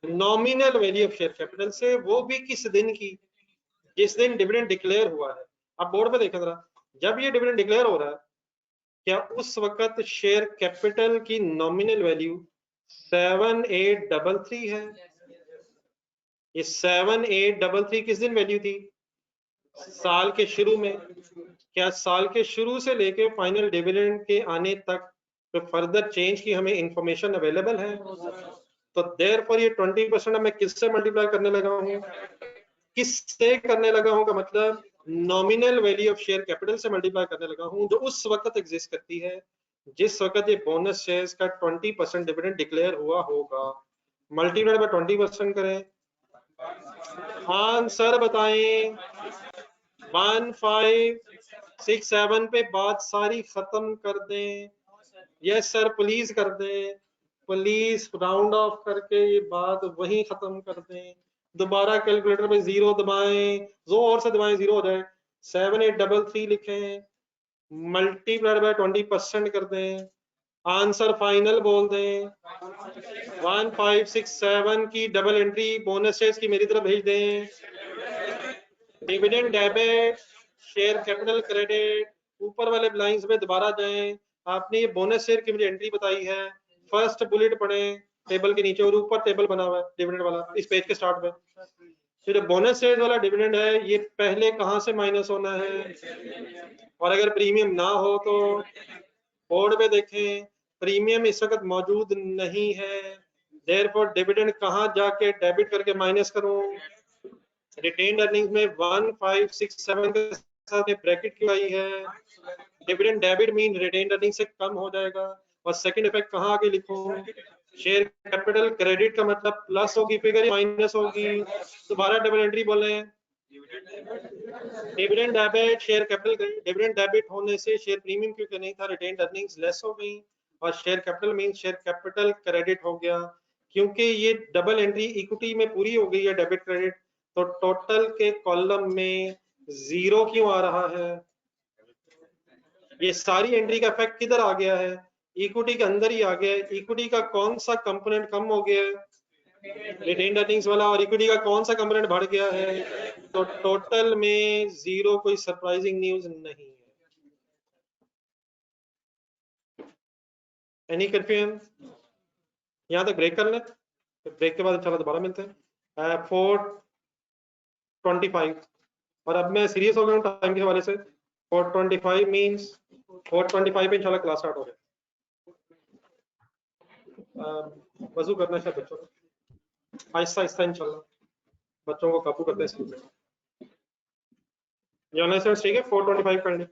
Nominal value of share capital से, वो भी किस दिन की? जिस दिन डिविडेंड डिक्लेयर हुआ है। अब बोर्ड पे देखें जरा, जब ये डिविडेंड डिक्लेयर हो रहा है, क्या उस वक्त शेयर कैपिटल की नॉमिनल वैल्यू 7833 है? ये 7833 किस दिन वैल्यू थी? साल के शुरू में। क्या साल के शुरू से लेके फाइनल डिविडेंड के आने तक तो फर्दर चेंज की हमें इंफॉर्मेशन अवेलेबल है? तो देयरफॉर ये 20% मैं किससे मल्टीप्लाई करने लगा हूँ? किससे करने लगा हूँ का मतलब nominal value of share capital से मल्टीप्लाई करने लगा हूँ, जो उस वक्त एग्जिस्ट करती है जिस वक्त ये बोनस शेयर्स का 20% डिविडेंड डिक्लेयर हुआ होगा। मल्टीप्लाई बाय 20% करें, आंसर बताएं। 1567 पे बात सारी खत्म कर दें। यस सर प्लीज कर दें, प्लीज राउंड ऑफ करके ये बात वहीं खत्म कर दें। दोबारा कैलकुलेटर पे 0 दबाएं, जोर से दबाएं, 0 हो जाए। 7833 लिखें, मल्टीप्लाइड बाय 20% कर दें, आंसर फाइनल बोल दें। 1567 की डबल एंट्री बोनस शेयर्स की मेरी तरफ भेज दें। Dividend debit, share capital credit, ऊपर वाले लाइंस में दोबारा जाएं। आपने ये बोनस शेयर की मुझे एंट्री बताई है, फर्स्ट बुलेट पढ़ें टेबल के नीचे, और ऊपर टेबल बना हुआ है डिविडेंड वाला इस पेज के स्टार्ट में। फिर बोनस शेयर वाला डिविडेंड है, ये पहले कहां से माइनस होना है? और अगर प्रीमियम ना हो तो बोर्ड पे देखें, प्रीमियम इस वक्त मौजूद नहीं है, देयरफॉर डिविडेंड कहां जाके डेबिट करके माइनस करूं? रिटेन्ड अर्निंग्स में 1567 के साथ ब्रैकेट क्यों आई है? Dividend debit mean retained earning से कम हो जाएगा। और सेकंड इफेक्ट कहां आगे लिखूं? शेयर कैपिटल क्रेडिट का मतलब प्लस होगी फिगर, माइनस होगी? दोबारा डबल एंट्री बोल रहे हैं। Dividend debit share capital, dividend debit होने से शेयर प्रीमियम क्योंकि नहीं था, रिटेन्ड अर्निंग्स लेस हो गई, और share capital mean share capital credit हो गया। क्योंकि ये डबल एंट्री इक्विटी में पूरी हो गई है डेबिट क्रेडिट, तो टोटल के कॉलम में जीरो क्यों आ रहा है? ये सारी एंट्री का इफेक्ट किधर आ गया है? इक्विटी के अंदर ही आ गया है। इक्विटी का कौन सा कंपोनेंट कम हो गया है? रिटेन्ड अर्निंग्स वाला। और इक्विटी का कौन सा कंपोनेंट बढ़ गया है? तो टोटल में जीरो। कोई सरप्राइजिंग न्यूज नहीं है। Any confusion? यहाँ तक ब्रेक कर लें, ब्रेक के बाद इंशाल्लाह दोबारा मिलते हैं। 4:25। और अब मैं सीरियस हो गया हूँ टाइम के हवाले से। 4:25 मीन्स 4:25 पे इंशाल्लाह क्लास स्टार्ट हो गया। वजू करना है बच्चों को, आहिस्ता आहिस्ता इंशाल्लाह बच्चों को काबू करते हैं स्कूल में। ठीक है, 4:25 कर लें।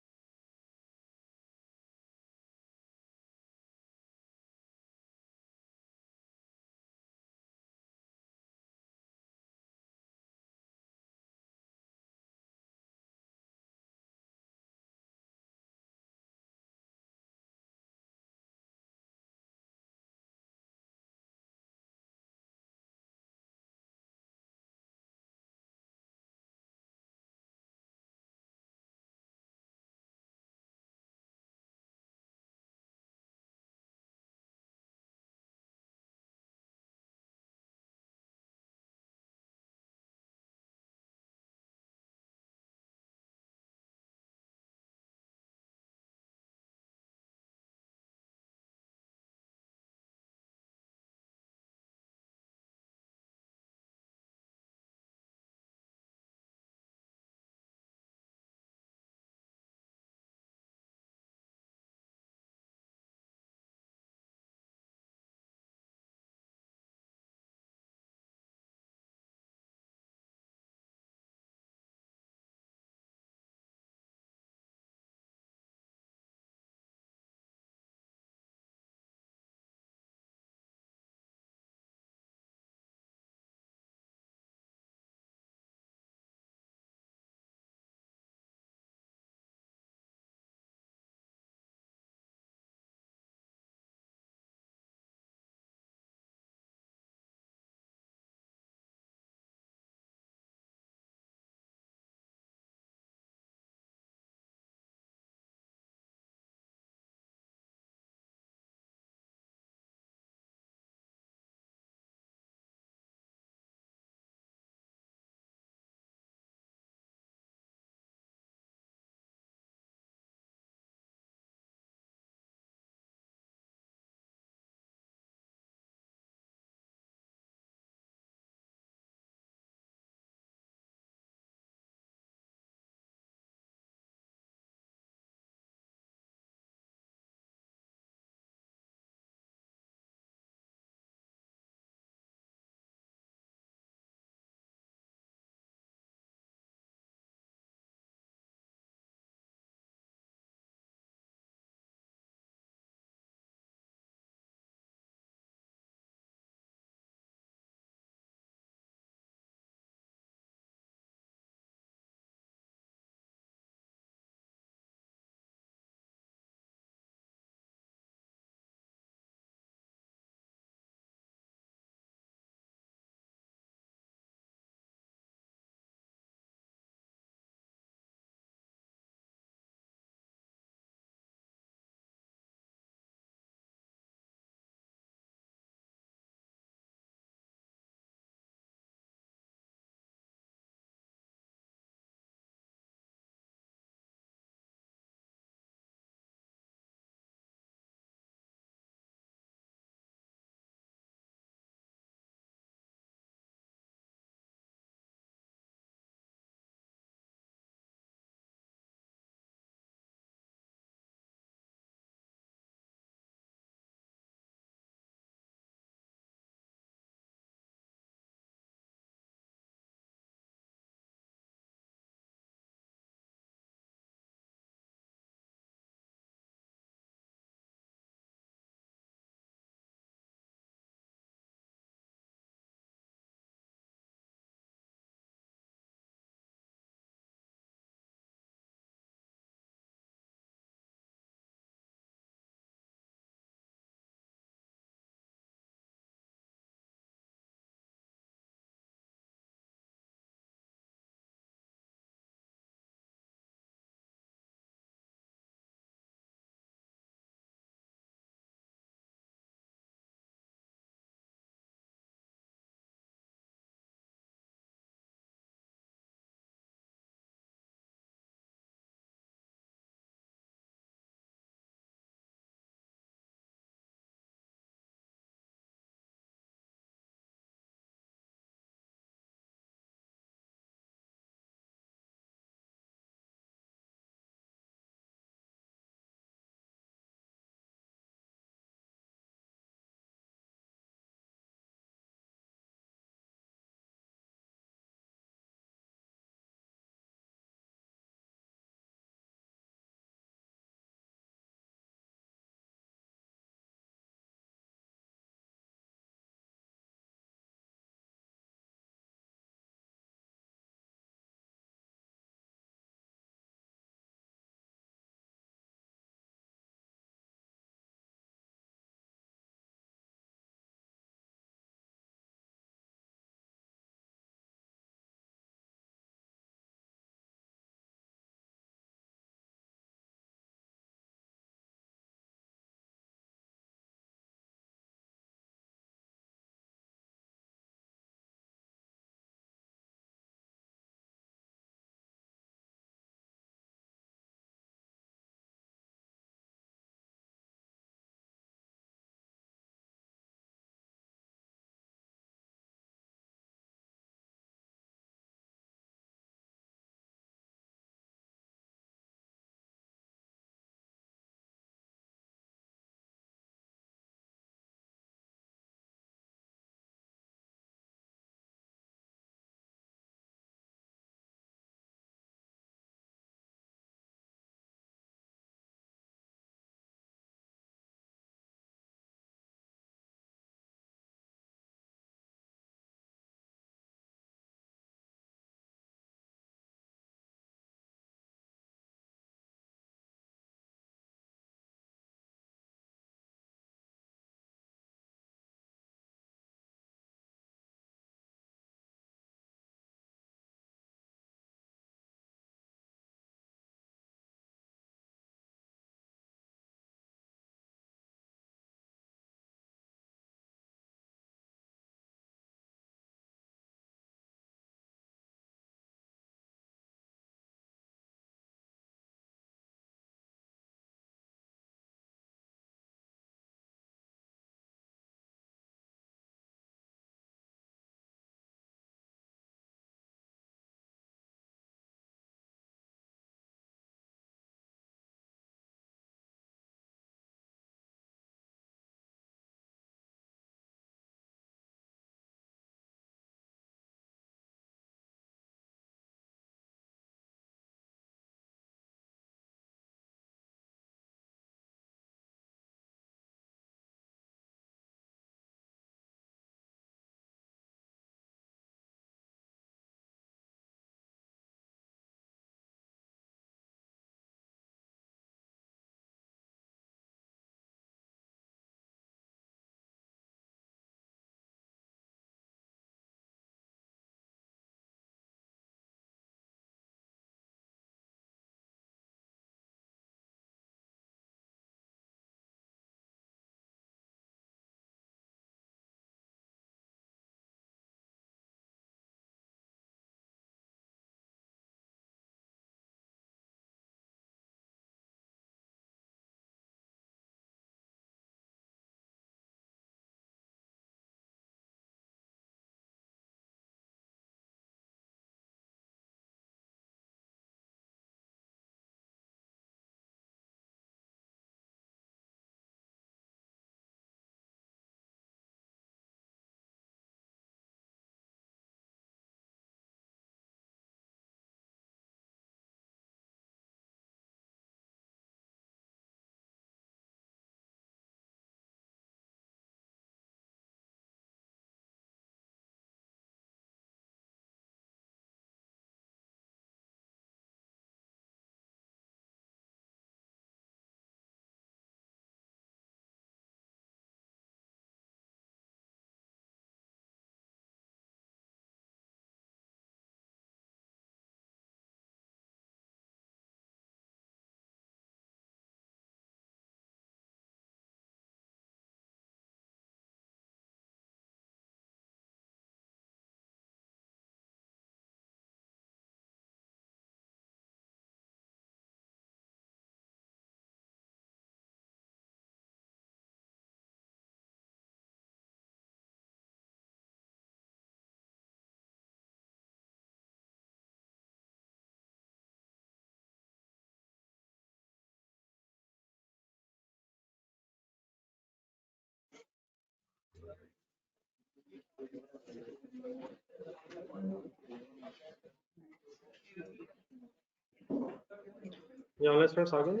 ये ऑनलाइन स्टूडेंट्स आ गए ना?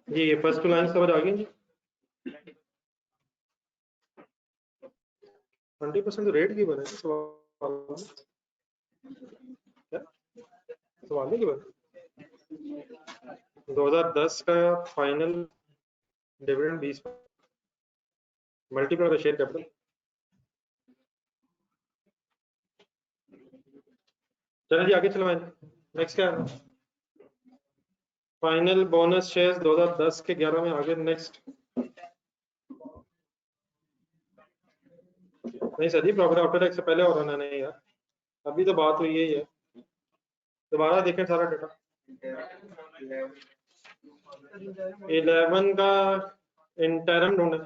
जी ये फर्स्ट टू लाइन समझ आ गई जी। 20% तो रेट की बने सवाल, क्या सवाल नहीं की बने? 2010 का final dividend 20 multiply share capital. चलिए जी आगे चलवाएं। नेक्स्ट क्या है? फाइनल बोनस शेयर्स 2010 के 11 में आगे। नेक्स्ट नहीं सर जी, प्रॉफिट आफ्टर टैक्स से पहले और होना नहीं यार, अभी तो बात हुई है। दोबारा देखें सारा डेटा। 11 का इंटरम ढूंढे।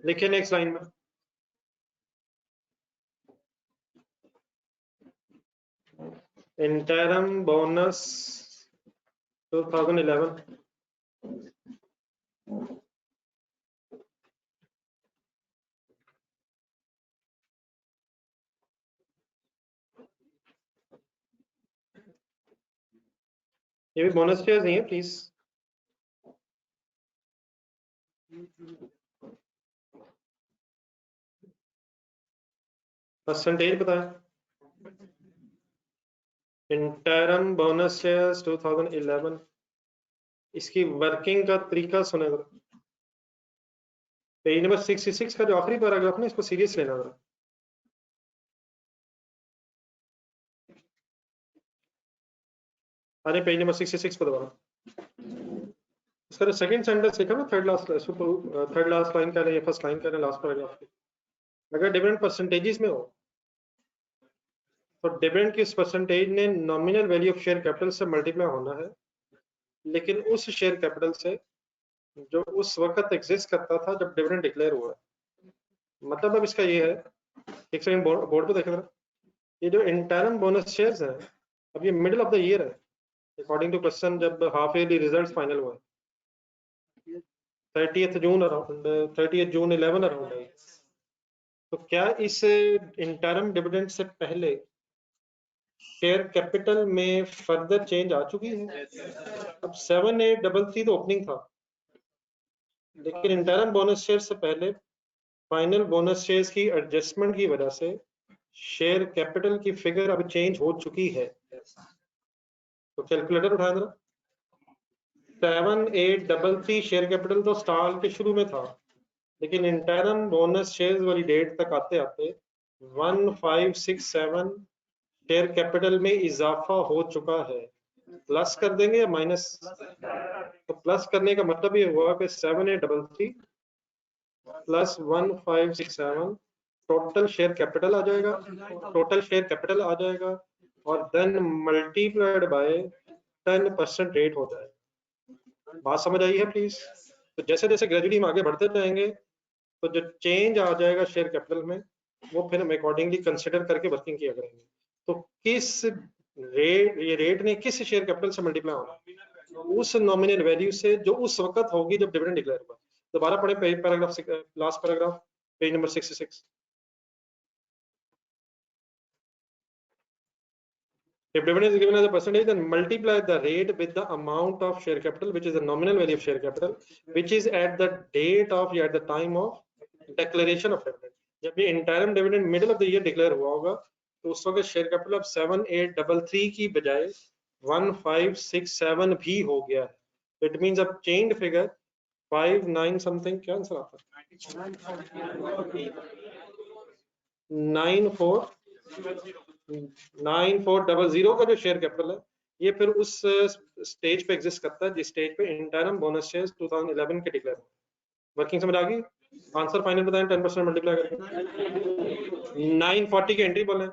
लिखिए नेक्स्ट लाइन में, इंटरम बोनस 2011। ये भी बोनस शेयर्स नहीं है प्लीज। परसेंटेज बताएं। इंटरम बोनस शेयर्स 2011, इसकी वर्किंग का तरीका सुने जरा। पेज नंबर 66 का जो आखिरी पैराग्राफ ना, इसको सीरियस लेना जरा। अरे पेज नंबर 66 पर दोबारा सर सेकंड सेंटेंस लिखा ना, थर्ड लास्ट लाइन कह रहे हैं, फर्स्ट लाइन कह रहे हैं लास्ट पैराग्राफ की। अगर डिविडेंड परसेंटेजेस में हो तो डिविडेंड की इस परसेंटेज ने nominal value of share capital से मल्टीप्लाई होना है, लेकिन उस शेयर कैपिटल से जो उस वक्त एग्जिस्ट करता था जब डिविडेंड डिक्लेयर हुआ है। मतलब अब इसका ये है, एक सेकंड बोर्ड पे देखें जरा। ये जो इंटरम बोनस शेयर्स है, अब ये मिडिल ऑफ द ईयर है अकॉर्डिंग टू क्वेश्चन, जब हाफ ईयरली रिजल्ट्स फाइनल हुए 30 जून अराउंड, 30 जून 11 अराउंड है। तो क्या इस इंटरम डिविडेंड से पहले शेयर कैपिटल में फर्दर चेंज आ चुकी है? अब 7833 तो ओपनिंग था, लेकिन इंटरम बोनस शेयर से पहले फाइनल बोनस शेयर्स की एडजस्टमेंट की वजह से शेयर कैपिटल की फिगर अब चेंज हो चुकी है। तो कैलकुलेटर उठाएं जरा। 7833 शेयर कैपिटल तो साल के शुरू में था, लेकिन इंटरम बोनस शेयर्स वाली डेट तक आते आते 1567 शेयर कैपिटल में इजाफा हो चुका है। प्लस कर देंगे या माइनस? तो प्लस करने का मतलब ये हुआ कि 7833 प्लस 1567 टोटल शेयर कैपिटल आ जाएगा, और देन मल्टीप्लाइड बाय 10% रेट हो जाएगा। बात समझ आई है प्लीज? तो जैसे जैसे ग्रेजुअली हम आगे बढ़ते जाएंगे तो जो चेंज आ जाएगा शेयर कैपिटल में, वो फिर हम अकॉर्डिंगली कंसिडर करके वर्किंग किया करेंगे। तो किस रेट, ये रेट ने किस शेयर कैपिटल से मल्टीप्लाई होना? उस नॉमिनल वैल्यू से जो उस वक्त होगी जब डिविडेंड डिक्लेयर हुआ। दोबारा पढ़े paragraph, last paragraph, page number 66। If dividend is given as a percentage, then multiply the rate with the amount of share capital, which is the nominal value of share capital, which is at the date of या at the time of declaration of dividend. जब ये interim dividend middle of the year declare हुआ होगा, तो उस वक्त share capital अब 7833 की बजाय 1567 भी हो गया है। It means अब चेंज फिगर 59 समथिंग, क्या आंसर आता है? 9400 का जो शेयर कैपिटल है, ये फिर उस स्टेज पे एग्जिस्ट करता है जिस स्टेज पे इंटरम बोनस शेयर्स 2011 के डिक्लेयर हुए। वर्किंग समझ आ गई? आंसर फाइनल बताएं 10% मल्टीप्लाई करके। 940 की एंट्री बोले।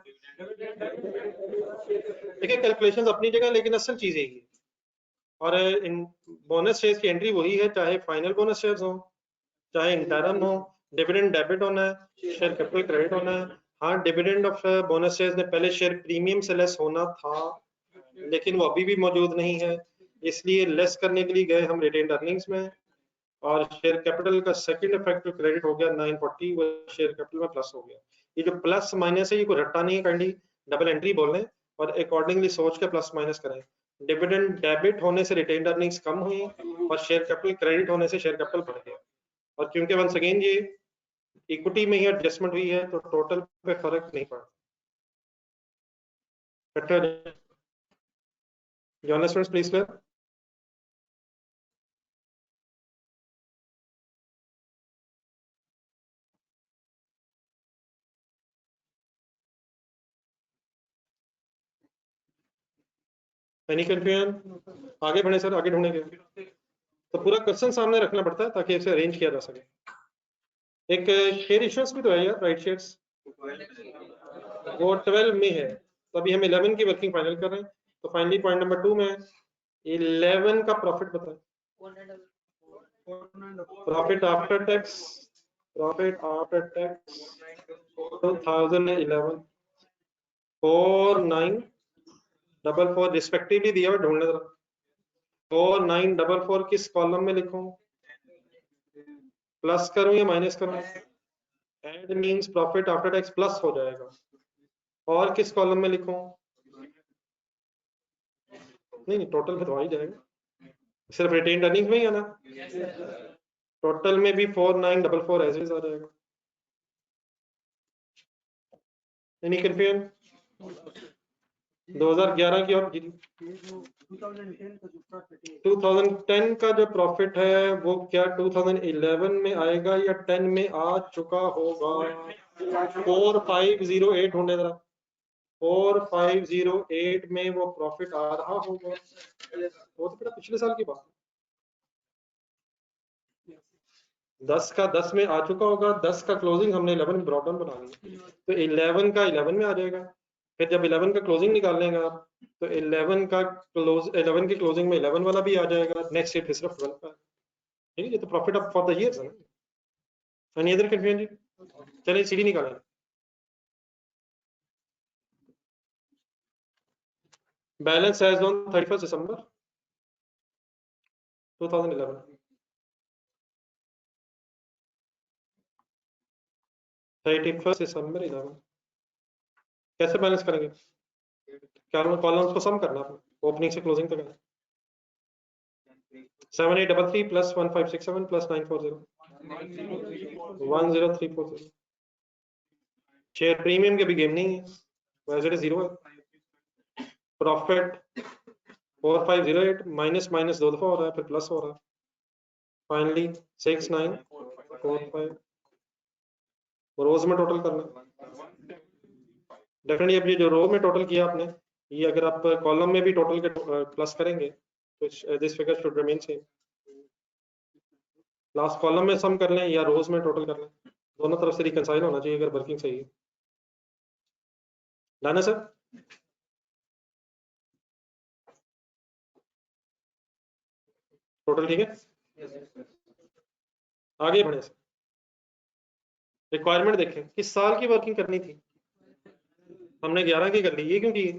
देखिए कैलकुलेशंस अपनी जगह, लेकिन असल चीज यही है। और इन बोनस शेयर्स की एंट्री वही है, चाहे फाइनल बोनस शेयर्स हो चाहे इंटरम हो, डिविडेंड डेबिट होना है, शेयर कैपिटल क्रेडिट होना है। हाँ, डिविडेंड ऑफ बोनस शेयर्स ने पहले शेयर प्रीमियम से लेस होना था, लेकिन वो अभी भी मौजूद नहीं है, इसलिए लेस करने के लिए गए हम रिटेन्ड अर्निंग्स में, और शेयर कैपिटल का सेकंड इफेक्टिव क्रेडिट हो गया 940, वो शेयर कैपिटल में प्लस हो गया। ये जो प्लस माइनस है ये कोई रट्टा नहीं है, काइंडली डबल एंट्री बोल रहे हैं और अकॉर्डिंगली सोच के प्लस माइनस करें। डिविडेंड डेबिट होने से रिटेन्ड अर्निंग्स कम हुई और शेयर कैपिटल क्रेडिट होने से शेयर कैपिटल बढ़ गया, और क्योंकि वंस अगेन ये इक्विटी में ही एडजस्टमेंट हुई है तो टोटल पे फर्क नहीं पड़ा। Jonas, please clear. Any confusion? आगे बढ़े सर, आगे ढूंढेंगे तो पूरा क्वेश्चन सामने रखना पड़ता है ताकि इसे अरेंज किया जा सके। एक शेयर इश्यूएंस भी तो है यार, राइट शेयर्स, वो 12 में है, तो अभी हम 11 की वर्किंग फाइनल कर रहे हैं। तो फाइनली पॉइंट नंबर 2 में 11 का प्रॉफिट बताएं। Profit after tax, profit after tax 2011 4944 respectively दिया हुआ, ढूंढने जरा। 4944 किस कॉलम में लिखूं, प्लस करूं या माइनस करूं? Add means profit after tax plus हो जाएगा, और किस कॉलम में लिखूं? नहीं टोटल में तो आ ही जाएगा, सिर्फ रिटेन्ड अर्निंग्स में ही आना, टोटल में भी 4944 एज इज आ जाएगा। Any confusion? 2011 की और 2010 का जो प्रॉफिट है वो क्या 2011 में आएगा या 10 में आ चुका होगा? 4508 ढूंढे जरा, 4508 में वो प्रॉफिट आ रहा होगा, वो तो पिछले साल की बात। 10 का 10 में आ चुका होगा, 10 का क्लोजिंग हमने 11 में ब्रॉट डाउन बना लिया, तो 11 का 11 में आ जाएगा। फिर जब 11 का क्लोजिंग निकाल लेंगे आप, तो 11 की क्लोजिंग में 11 वाला भी आ जाएगा, नेक्स्ट ईयर फिर सिर्फ 12 का। ठीक है, ये तो profit of for the year है ना। एनी अदर कंफ्यूजन जी? चलिए सीडी निकालें। बैलेंस एज ऑन 31 दिसंबर 2011, 31 दिसंबर 11 कैसे बैलेंस करेंगे? क्या कॉलम्स को सम करना है, ओपनिंग से क्लोजिंग तक है। 7833 प्लस 1567 प्लस 940 10340। शेयर प्रीमियम के भी गेम नहीं है, वैसे तो जीरो है। प्रॉफिट 4508 माइनस माइनस 2 दफा हो रहा है, फिर प्लस हो रहा है, फाइनली 6945। रोज में टोटल करना डेफिनेटली। अब ये जो रो में टोटल किया आपने, ये अगर आप कॉलम में भी टोटल के प्लस करेंगे तो this figure should remain same. Last column में सम कर लें या रोज में टोटल कर लें, दोनों तरफ से रिकंसाइल होना चाहिए अगर वर्किंग सही है। डन है सर? टोटल ठीक है, आगे बढ़े सर। रिक्वायरमेंट देखें, किस साल की वर्किंग करनी थी, हमने 11 की कर ली, ये क्यों की?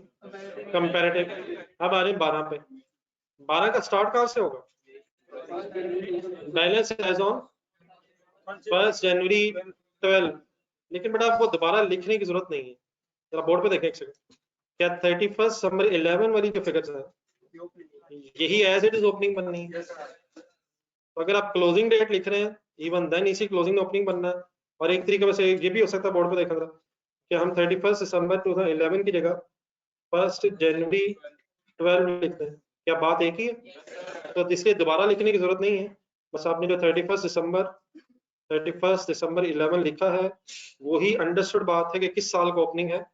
कंपैरेटिव। अब आ रहे 12 पे, 12 का स्टार्ट कहां से होगा? बैलेंस एज ऑन 1 जनवरी 12, लेकिन बेटा आपको दोबारा लिखने की जरूरत नहीं है, जरा बोर्ड पे देखें एक सेकंड। क्या 31 दिसंबर 11 वाली जो फिगर्स है यही एज इट इज ओपनिंग बननी है? तो अगर आप क्लोजिंग डेट लिख रहे हैं इवन देन इसी क्लोजिंग ओपनिंग बनना है। और एक तरीके से ये भी हो सकता है, बोर्ड पे देखा था कि हम 31 दिसंबर 2011 की जगह 1 जनवरी 12 लिखते हैं, क्या बात एक ही है? तो इसलिए दोबारा लिखने की जरूरत नहीं है, बस आपने जो 31 दिसंबर 11 लिखा है वही अंडरस्टूड बात है कि किस साल का ओपनिंग है,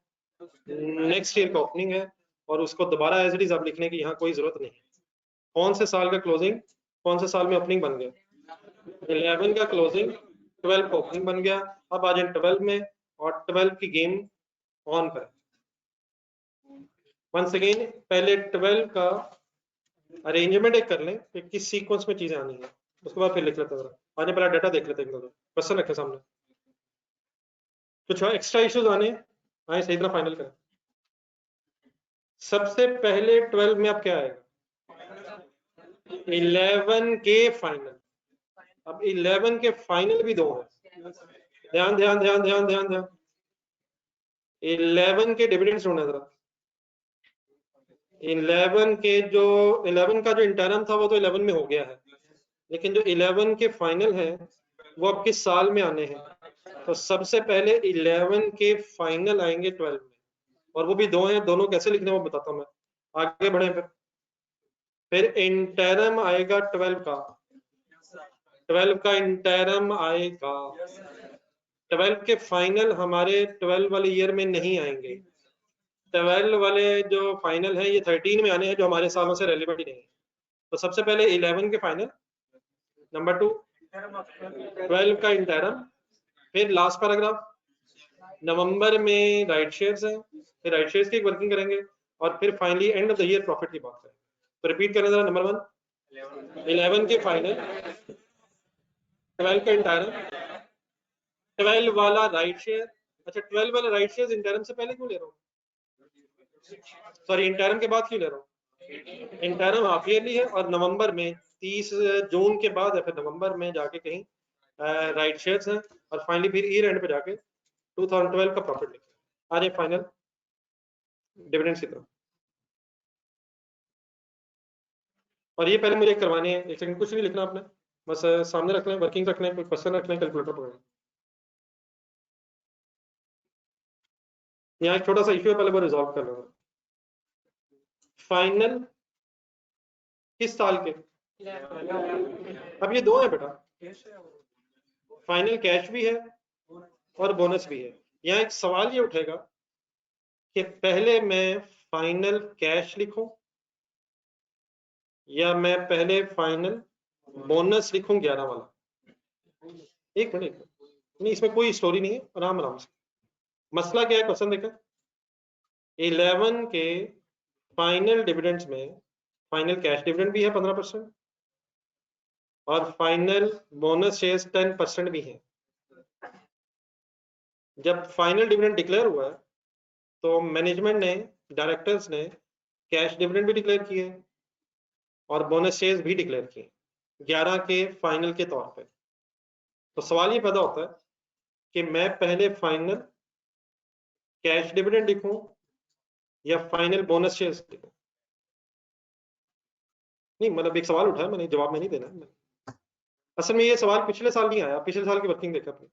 नेक्स्ट ईयर का ओपनिंग है, और उसको दोबारा एज इट इज आप लिखने की यहाँ कोई जरूरत नहीं है। कौन से साल का क्लोजिंग कौन से साल में ओपनिंग बन गया? 11 का क्लोजिंग 12 का ओपनिंग बन गया। अब आ जाए 12 में और 12 की गेम ऑन करें। वंस अगेन पहले 12 का अरेंजमेंट एक कर लें कि किस सीक्वेंस में चीजें आनी है, उसके बाद फिर लिख लेते हैं। आने पहला डाटा देख लेते हैं, क्वेश्चन रखे सामने, कुछ एक्स्ट्रा इश्यूज आए सही तरह फाइनल करें। सबसे पहले 12 में अब क्या आएगा, 11 के फाइनल। अब 11 के फाइनल भी 2 है, ध्यान ध्यान ध्यान ध्यान ध्यान ध्यान। 11 के डिविडेंड्स ढूंढना जरा। 11 के जो 11 का जो इंटरम था वो तो 11 में हो गया है, लेकिन जो 11 के फाइनल है वो अब किस साल में आने हैं। तो सबसे पहले 11 के फाइनल आएंगे 12 में, और वो भी 2 हैं, दोनों कैसे लिखने वो बताता हूं मैं, आगे बढ़े। फिर इंटरम आएगा 12 का, 12 का इंटरम आएगा। 12 के फाइनल हमारे 12 वाले ईयर में नहीं आएंगे, 12 वाले जो फाइनल है ये 13 में आने हैं, जो हमारे सालों से रेलिवेंट ही नहीं है। तो सबसे पहले 11 के फाइनल, नंबर 2 12 का इंटरम, फिर लास्ट पैराग्राफ नवंबर में राइट शेयर्स हैं, फिर राइट शेयर्स की वर्किंग करेंगे, और फिर finally end of the year profit की बात करें। तो रिपीट करें जरा, नंबर 1 11 के फाइनल, 12 का इंटरम, 12 वाला राइट शेयर। अच्छा, 12 वाला राइट शेयर इंटरम से पहले क्यों ले रहा हूँ, सॉरी इंटरम के बाद क्यों ले रहा हूँ। इंटरम हाफ ईयरली है, और नवंबर में 30 जून के बाद या फिर नवंबर में जाके कहीं राइट शेयर्स हैं, और फाइनली फिर ईयर एंड पे जाके 2012 का प्रॉफिट लिखा है। आज फाइनल डिविडेंड्स की तरफ, और ये पहले मुझे करवाने हैं। एक सेकंड, कुछ नहीं लिखना आपने, बस सामने रखना है, वर्किंग रखना है, कोई क्वेश्चन रखना है, कैलकुलेटर पकड़ना है। यहाँ एक छोटा सा इश्यू है, पहले वो रिजॉल्व कर लूंगा। फाइनल किस साल के, अब ये 2 है बेटा, फाइनल कैश भी है और बोनस भी है। यहाँ एक सवाल ये उठेगा कि पहले मैं फाइनल कैश लिखूं या मैं पहले फाइनल बोनस लिखूं 11 वाला। एक मिनट, नहीं इसमें कोई स्टोरी नहीं है, आराम आराम से। मसला क्या है, क्वेश्चन देखा, 11 के फाइनल डिविडेंड्स में फाइनल कैश डिविडेंड भी है 15%, और फाइनल बोनस शेयर्स 10% भी है। जब फाइनल डिविडेंड डिक्लेयर हुआ है तो मैनेजमेंट ने, डायरेक्टर्स ने कैश डिविडेंड भी डिक्लेयर किए और बोनस शेयर्स भी डिक्लेयर किए 11 के फाइनल के तौर पे। तो सवाल ये पैदा होता है कि मैं पहले फाइनल कैश डिविडेंड लिखूं या फाइनल बोनस शेयर्स लिखूं। नहीं मतलब एक सवाल उठा है, मैंने जवाब में नहीं देना। असल में ये सवाल पिछले साल नहीं आया, पिछले साल की वर्किंग देखा अपनी।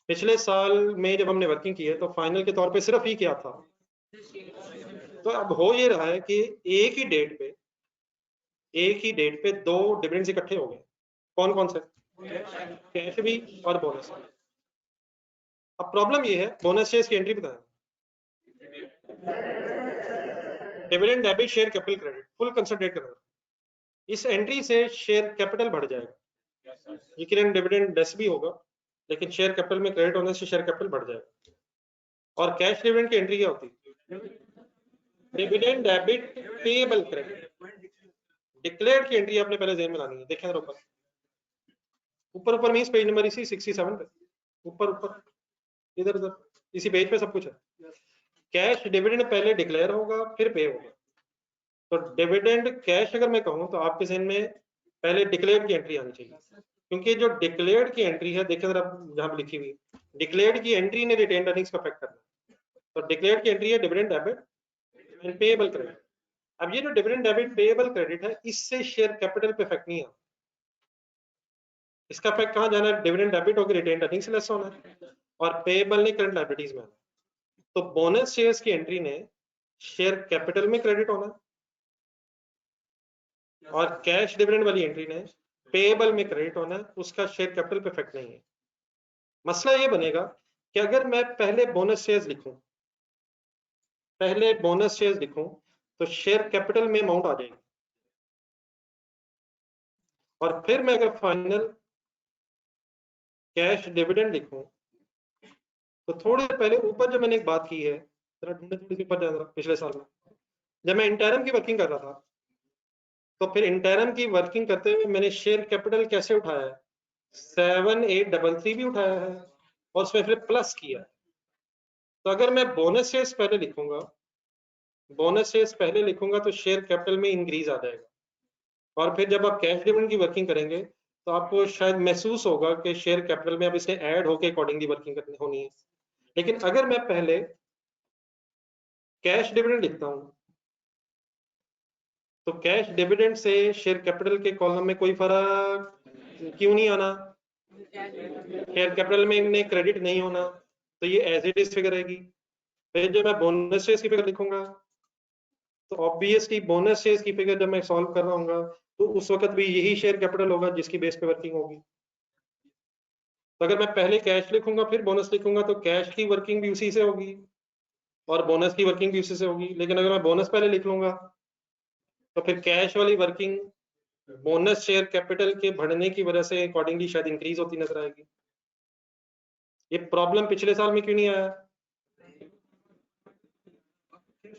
पिछले साल में जब हमने वर्किंग की है तो फाइनल के तौर पे सिर्फ ही किया था। तो अब हो ये रहा है कि एक ही डेट पे 2 डिविडेंड्स इकट्ठे हो गए। कौन कौन से, कैश भी और बोनस। अब प्रॉब्लम ये है, बोनस शेयर्स की एंट्री बताएं। Dividend debit share capital credit, full concentrate करना। इस एंट्री से शेयर कैपिटल बढ़ जाएगा, ये डिविडेंड डेस भी होगा, लेकिन शेयर कैपिटल में क्रेडिट होने से शेयर कैपिटल बढ़ जाएगा। और कैश डिविडेंड की एंट्री क्या होती है, dividend debit payable credit. Declared की एंट्री आपने पहले ज़हन में लानी है। देखें ऊपर ऊपर ऊपर मींस पेज नंबर इसी 67 पे, ऊपर ऊपर इधर उधर इसी पेज पे सब कुछ है। कैश डिविडेंड पहले डिक्लेयर होगा फिर पे होगा। तो डिविडेंड कैश अगर मैं कहूं तो आपके ज़हन में पहले डिक्लेयर्ड की एंट्री आनी चाहिए, क्योंकि जो डिक्लेयर्ड की एंट्री है, देखिए जरा जहां पे लिखी हुई, डिक्लेयर्ड की एंट्री ने रिटेन्ड अर्निंग्स का अफेक्ट करना है। तो डिक्लेयर्ड की एंट्री है dividend debit and payable credit. अब ये जो डिविडेंड डेबिट पेएबल क्रेडिट है, इससे शेयर कैपिटल पे इफेक्ट नहीं आता। इसका इफेक्ट कहां जाना है, डिविडेंड डेबिट होकर रिटेन्ड अर्निंग्स लेस होना है, और पेएबल ने करंट लायबिलिटीज में आना। तो बोनस शेयर्स की एंट्री ने शेयर कैपिटल में क्रेडिट होना है, और कैश डिविडेंड वाली एंट्री ने पेएबल में क्रेडिट होना है, उसका शेयर कैपिटल पे इफेक्ट नहीं है। मसला ये बनेगा कि अगर मैं पहले बोनस शेयर्स लिखूं तो शेयर कैपिटल में अमाउंट आ जाएगी, और फिर मैं अगर फाइनल कैश डिविडेंड लिखूं तो थोड़े पहले ऊपर जो मैंने एक बात की है, जरा ढूंढने थोड़ी सी ऊपर जाना, पिछले साल में जब मैं इंटरम की वर्किंग कर रहा था, तो फिर इंटरम की वर्किंग करते हुए मैंने शेयर कैपिटल कैसे उठाया है, 7833 भी उठाया है और उसमें फिर प्लस किया है। तो अगर मैं बोनस शेयर्स पहले लिखूंगा, बोनस शेयर्स पहले लिखूंगा तो शेयर कैपिटल में इंक्रीज आ जाएगा, और फिर जब आप कैश डिविडेंड की वर्किंग करेंगे तो आपको शायद महसूस होगा कि शेयर कैपिटल में अब इसे ऐड होके अकॉर्डिंगली वर्किंग करनी होनी है। लेकिन अगर मैं पहले कैश डिविडेंड लिखता हूं तो कैश डिविडेंड से शेयर कैपिटल के कॉलम में कोई फर्क क्यों नहीं आना? शेयर कैपिटल में इन्हें क्रेडिट नहीं होना, तो ये एज इट इज फिगर रहेगी। फिर जब मैं बोनस शेयर्स की फिगर लिखूंगा तो ऑब्वियसली बोनस शेयर्स की फिगर जब मैं सॉल्व कर रहा हूँ तो उस वक्त भी यही शेयर कैपिटल होगा जिसकी बेस पे वर्किंग होगी। तो अगर मैं पहले कैश लिखूंगा फिर बोनस लिखूंगा तो कैश की वर्किंग भी उसी से होगी और बोनस की वर्किंग भी उसी से होगी। लेकिन अगर मैं बोनस पहले लिख लूंगा तो फिर कैश वाली वर्किंग बोनस शेयर कैपिटल के बढ़ने की वजह से अकॉर्डिंगली शायद इंक्रीज होती नजर आएगी। ये प्रॉब्लम पिछले साल में क्यों नहीं आया?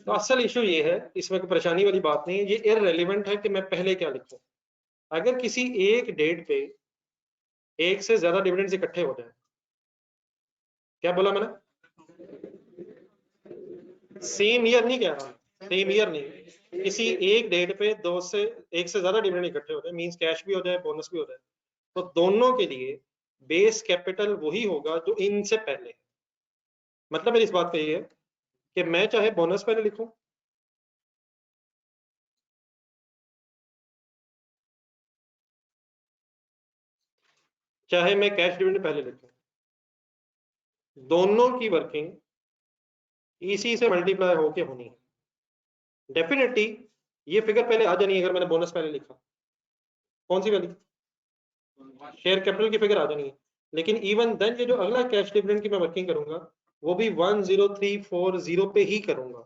तो असल इशू ये है, इसमें कोई परेशानी वाली बात नहीं है, ये इररेलेवेंट है कि मैं पहले क्या लिखूं। अगर किसी एक डेट पे एक से ज्यादा डिविडेंड्स इकट्ठे हो जाए, क्या बोला मैंने? सेम ईयर नहीं कह रहा, सेम ईयर नहीं, किसी एक डेट पे एक से ज्यादा डिविडेंड इकट्ठे हो जाए, मींस कैश भी हो जाए बोनस भी हो जाए, तो दोनों के लिए बेस कैपिटल वही होगा जो इनसे पहले है। मतलब मेरी इस बात का ये है कि मैं चाहे बोनस पहले लिखूं चाहे मैं कैश डिविडेंड पहले लिखूं, दोनों की वर्किंग इसी से मल्टीप्लाई होके होनी है। डेफिनेटली ये फिगर पहले आ जानी है अगर मैंने बोनस पहले लिखा। कौन सी वाली? शेयर कैपिटल की फिगर आ जानी है। लेकिन इवन देन ये जो अगला कैश डिविडेंड की मैं वर्किंग करूंगा वो भी 10340 पे ही करूंगा।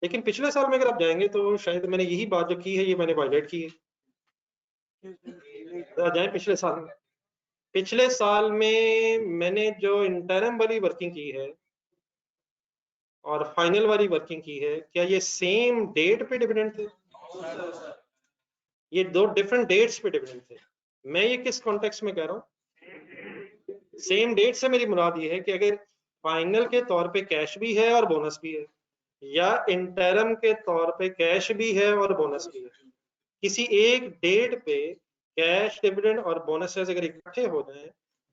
लेकिन पिछले साल में अगर आप जाएंगे तो शायद मैंने यही बात जो की है ये मैंने वायलेट की है। जाए पिछले साल में, पिछले साल में मैंने जो इंटरम वाली वर्किंग की है और फाइनल वाली वर्किंग की है, क्या ये सेम डेट पे डिविडेंड थे? ये दो डिफरेंट डेट्स पे डिविडेंड थे। मैं ये किस कॉन्टेक्स्ट में कह रहा हूँ? सेम डेट से मेरी मुराद ये है कि अगर फाइनल के तौर पे कैश भी है और बोनस भी है, या इंटरम के तौर पे कैश भी है और बोनस भी है, किसी एक डेट पे कैश डिविडेंड और बोनसेस अगर इकट्ठे हो जाए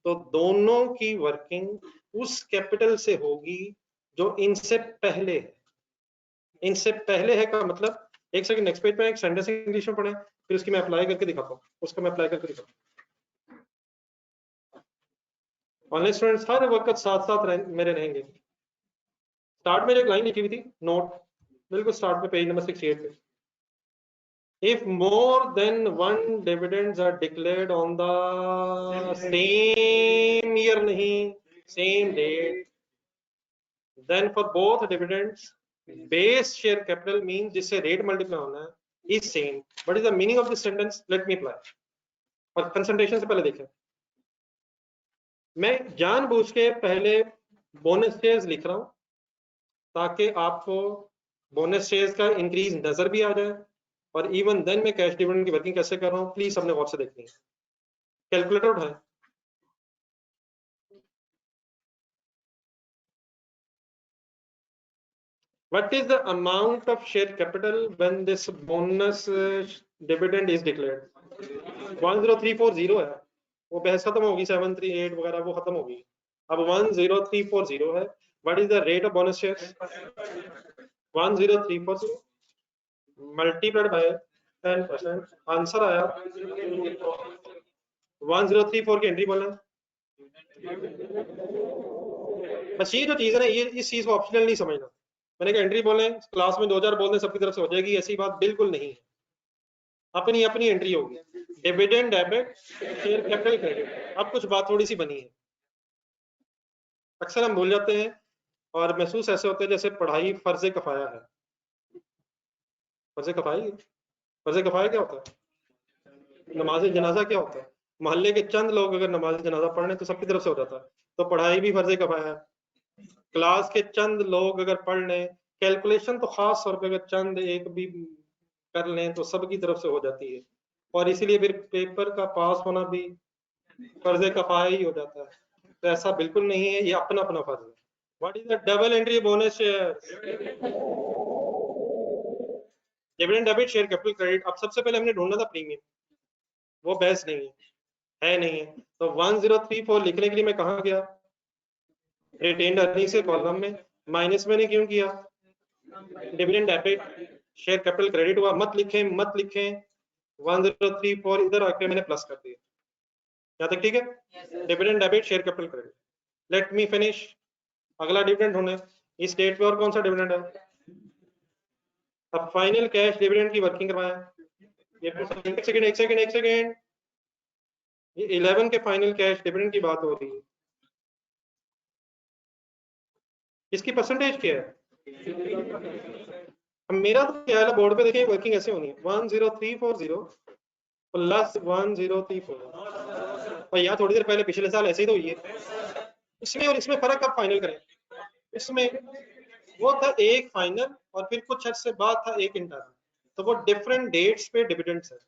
तो दोनों की वर्किंग उस कैपिटल से होगी जो इनसे पहले है। इनसे पहले है का मतलब, एक सेकंड नेक्स्ट पेज पे एक सेंटेंस इंग्लिश में पढ़े फिर उसकी मैं अप्लाई करके दिखाता हूँ, उसको मैं अप्लाई करके दिखाता हूँ। ऑनलाइन स्टूडेंट्स हर वक्त साथ साथ मेरे रहेंगे। स्टार्ट में एक लाइन लिखी हुई थी नोट, बिल्कुल स्टार्ट में पेज नंबर 68 पे, if more than one dividends are declared on the same year, नहीं same date, then for both dividends base share capital means जिससे रेट मल्टीप्लाई होना है is same. What is the meaning of this sentence? Let me apply. और concentration से पहले देखें, मैं जानबूझ के पहले बोनस शेयर्स लिख रहा हूं ताकि आपको बोनस शेयर्स का इंक्रीज नजर भी आ जाए, और इवन देन मैं कैश डिविडेंड की वर्किंग कैसे कर रहा हूं प्लीज सबने गौर से देखनी है। कैलकुलेटर उठाएं, what is the amount of share capital when this bonus dividend is declared? 10340 है, वो बहस खत्म होगी, 738 वगैरह वो खत्म होगी, अब 10340 है। What is the rate of bonus shares? 10340 multiplied by 10%, answer आया 1034 की एंट्री बोलना। बस ये जो चीज है ना, ये इस चीज को ऑप्शनल नहीं समझना। मैंने कहा एंट्री बोले क्लास में 2000 बोल दें सबकी तरफ से हो जाएगी, ऐसी बात बिल्कुल नहीं है। अपनी अपनी एंट्री होगी, dividend debit share capital credit. अब कुछ बात थोड़ी सी बनी है, अक्सर हम भूल जाते हैं और महसूस ऐसे होते हैं जैसे पढ़ाई फर्ज कफाया है। फर्ज कफाई, फर्ज कफाया क्या होता है? नमाज जनाजा क्या होता है? मोहल्ले के चंद लोग अगर नमाज जनाजा पढ़ रहे तो सबकी तरफ से हो जाता है, तो पढ़ाई भी फर्ज कफाया है। क्लास के चंद लोग अगर पढ़ लें, कैलकुलेशन तो खास तौर पे अगर चंद एक भी कर लें तो सबकी तरफ से हो जाती है, और इसीलिए फिर पेपर का पास होना भी कर्ज कफाई हो जाता है, तो ऐसा बिल्कुल नहीं है, ये अपना अपना फर्ज है। What is the double entry bonus share? Dividend debit share capital credit. अब सबसे पहले हमने ढूंढना था प्रीमियम, वो बेस नहीं है नहीं है। तो 1034 लिखने के लिए मैं कहाँ गया? रिटेन्ड अर्निंग्स के कॉलम में। माइनस मैंने क्यों किया? Dividend debit share capital credit हुआ, मत लिखें मत लिखें। 1034 इधर आके मैंने प्लस कर दिया। यहाँ तक ठीक है? Dividend debit share capital credit. Let me finish. अगला डिविडेंड ढूंढे। इस डेट पे और कौन सा डिविडेंड है? अब फाइनल कैश डिविडेंड की वर्किंग करवाया। ये एक सेकंड एक सेकंड एक सेकंड, ये 11 के फाइनल कैश डिविडेंड की बात हो रही है। इसकी परसेंटेज क्या है? अब मेरा तो क्या है, बोर्ड पे देखिए वर्किंग ऐसे होनी है, 10340 प्लस 1034, और यहाँ थोड़ी देर पहले पिछले साल ऐसे ही तो हुई है। इसमें और इसमें फर्क अब फाइनल करें। इसमें वो था एक फाइनल और फिर कुछ अर्से बाद था एक इंटरनल, तो वो डिफरेंट डेट्स पे डिविडेंड्स है।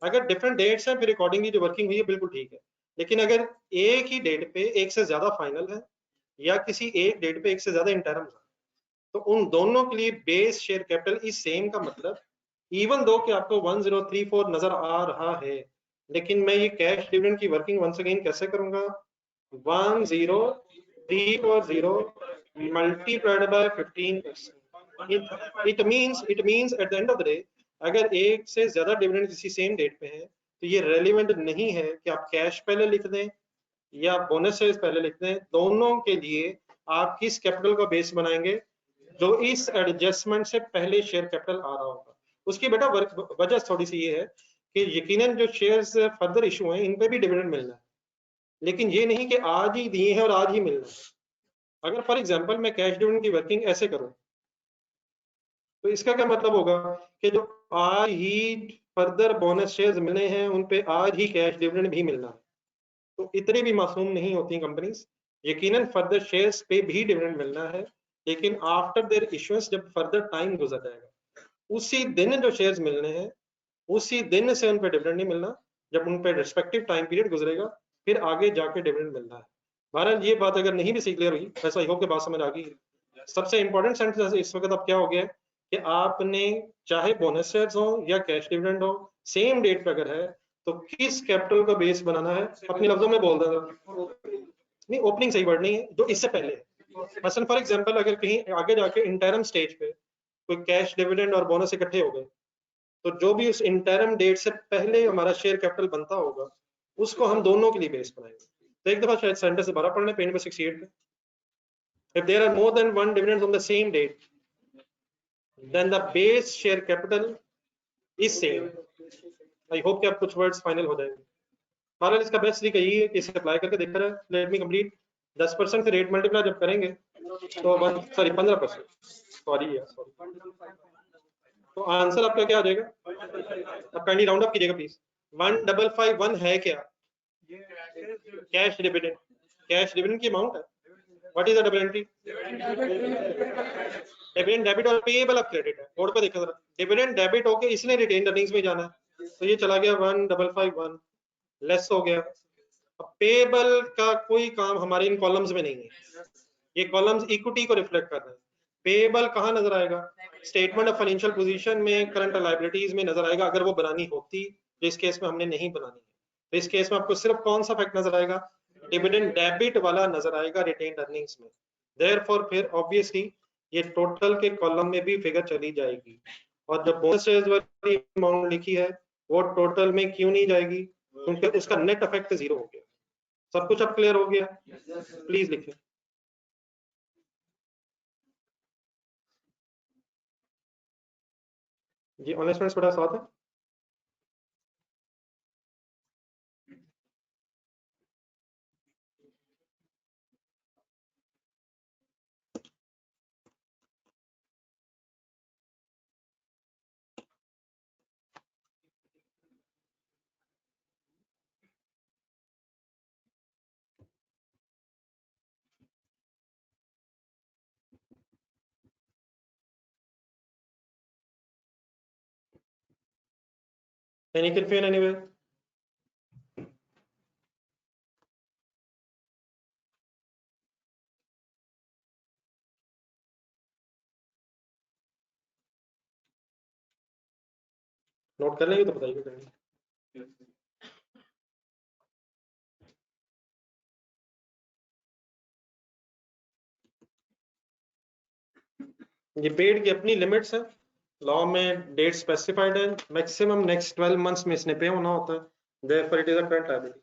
अगर डिफरेंट डेट्स हैं फिर अकॉर्डिंगली जो वर्किंग हुई है बिल्कुल ठीक है। लेकिन अगर एक ही डेट पे एक से ज्यादा फाइनल है या किसी एक डेट पे एक से ज्यादा इंटरम्स है, तो उन दोनों के लिए base share capital is same का मतलब, इवन दो कि आपको 1034 नजर आ रहा है, लेकिन मैं ये कैश डिविडेंड की वर्किंग वंस अगेन कैसे करूंगा? 10,340 multiplied by 15%। it means at the end of the day, अगर एक से ज्यादा डिविडेंड किसी सेम डेट पे है तो ये रेलिवेंट नहीं है कि आप कैश पहले लिख दें या बोनस शेयर्स पहले लिख दें। दोनों के लिए आप किस कैपिटल का बेस बनाएंगे? जो इस एडजस्टमेंट से पहले शेयर कैपिटल आ रहा होगा। उसकी बेटा वजह थोड़ी सी ये है कि यकीनन जो शेयर्स फर्दर इशू हैं इन पे भी डिविडेंड मिलना है, लेकिन ये नहीं कि आज ही दिए हैं और आज ही मिलना है। अगर फॉर एग्जांपल मैं कैश डिविडेंड की वर्किंग ऐसे करूं, तो इसका क्या मतलब होगा कि जो आज ही फर्दर बोनस शेयर्स मिलने हैं उन पे आज ही कैश डिविडेंड भी मिलना है। तो इतनी भी मासूम नहीं होती कंपनीज, यकीनन फर्दर शेयर्स पे भी डिविडेंड मिलना है, लेकिन आफ्टर देयर इश्यूएंस जब फर्दर टाइम गुजर जाएगा उसी दिन जो शेयर्स मिलने हैं उसी दिन से उन पे डिविडेंड नहीं मिलना, जब उन पे रिस्पेक्टिव टाइम पीरियड गुजरेगा फिर आगे जाके डिविडेंड मिलना है। बहरहाल ये बात अगर नहीं भी सी क्लियर हुई, वैसा आई होप के बात समझ आ गई। सबसे इंपॉर्टेंट सेंटेंस इस वक्त अब क्या हो गया है कि आपने चाहे बोनस शेयर्स हो या कैश डिविडेंड हो, सेम डेट पे अगर है तो किस कैपिटल का बेस बनाना है अपने लफ्जों में बोल देना। नहीं, ओपनिंग सही वर्ड नहीं है, जो इससे पहले है। मसलन फॉर एग्जांपल अगर कहीं आगे जाके इंटरम स्टेज पे कोई कैश डिविडेंड और बोनस इकट्ठे हो गए, तो जो भी उस इंटरम डेट से पहले हमारा शेयर कैपिटल बनता होगा उसको हम दोनों के लिए बेस बनाएंगे। तो एक दफा शायद सेंटेंस दोबारा पढ़ने पेज नंबर 68 पे, if there are more than one dividends on the same date then the base share capital is same। I hope कि आप कुछ वर्ड्स फाइनल हो जाएंगे। बहरहाल इसका बेस्ट तरीका यही है कि इसे अप्लाई करके देखा जाए। Let me complete. 10% से रेट मल्टीप्लाई जब करेंगे तो 15%, सॉरी यार सॉरी, तो आंसर आपका क्या आ जाएगा? आप काइंडली राउंड अप कीजिएगा प्लीज। 1551 है क्या? कैश डिविडेंड, कैश डिविडेंड की अमाउंट है। What is the double entry? Dividend debit और पेएबल ऑफ क्रेडिट है। बोर्ड पे देखा जरा, डिविडेंड डेबिट होके इसने रिटेन अर्निंग्स में जाना है, तो ये चला गया 1551 लेस हो गया। अब पेएबल का कोई काम हमारे इन कॉलम्स में नहीं है, ये कॉलम्स इक्विटी को रिफ्लेक्ट कर रहे हैं। पेएबल कहाँ नजर आएगा? स्टेटमेंट ऑफ फाइनेंशियल पोजीशन में करंट लायबिलिटीज में नजर आएगा, अगर वो बनानी होती, तो इस केस में हमने नहीं बनानी है। तो इस केस में आपको सिर्फ कौन सा फैक्ट नजर आएगा? डिविडेंड डेबिट वाला नजर आएगा रिटेन्ड अर्निंग्स में। देयरफॉर फिर ऑब्वियसली ये टोटल के कॉलम में भी फिगर चली जाएगी, और जो बोनस वाली अमाउंट लिखी है वो टोटल में क्यों नहीं जाएगी? क्योंकि उसका नेट इफेक्ट जीरो हो गया। सब कुछ अब क्लियर हो गया? प्लीज लिखिए। जी ऑनलाइन स्टूडेंट्स बड़ा साथ है। Any confusion anywhere? नोट कर लेंगे तो बताइए करेंगे। ये पेड की अपनी लिमिट्स है, लॉ में डेट स्पेसिफाइड है, मैक्सिमम नेक्स्ट 12 मंथ्स में इसने पे होना होता है, therefore it is a current liability.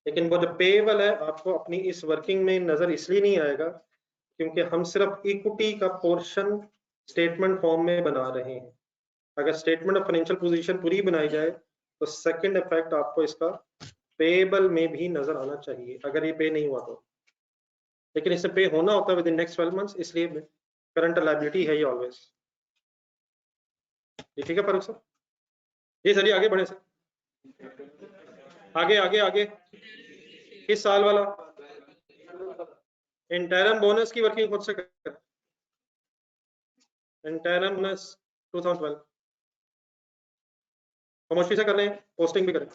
लेकिन वो जो पेएबल है आपको अपनी इस वर्किंग में नजर इसलिए नहीं आएगा क्योंकि हम सिर्फ इक्विटी का पोर्शन स्टेटमेंट फॉर्म में बना रहे हैं। अगर स्टेटमेंट ऑफ फाइनेंशियल पोजीशन पूरी बनाई जाए तो सेकंड इफेक्ट आपको इसका पेएबल में भी नजर आना चाहिए अगर ये पे नहीं हुआ तो, लेकिन इसे पे होना होता है विद इन नेक्स्ट 12 मंथ्स, इसलिए करंट लायबिलिटी है ये ऑलवेज। ये ठीक है फारूक सर? ये सर आगे बढ़े सर, आगे आगे आगे किस साल वाला इंटरम बोनस की वर्किंग खुद से कर, इंटरम बोनस 2012 कमर्शियल से कर रहे हैं, पोस्टिंग भी करें।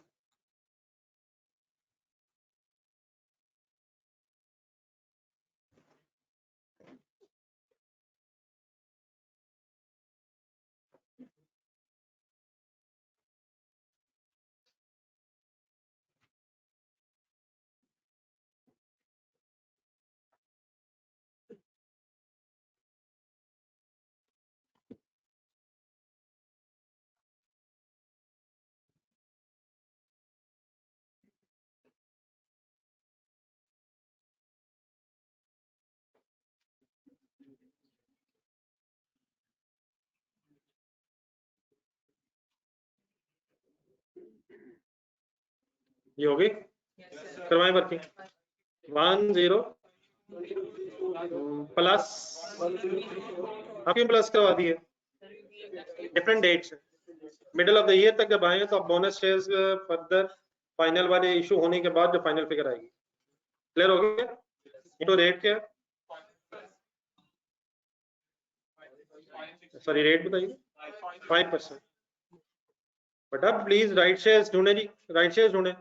ये होगी करवाएं वर्किंग 10 प्लस, आपकी प्लस करवा दी है, डिफरेंट डेट्स है, मिडिल ऑफ द ईयर तक जब आए तो आप बोनस शेयर्स फर्दर फाइनल वाले इशू होने के बाद जो फाइनल फिगर आएगी। क्लियर हो गया? इनको रेट क्या, सॉरी रेट बताइए 5%। बट अब प्लीज राइट शेयर्स ढूंढे जी, राइट शेयर्स ढूंढे।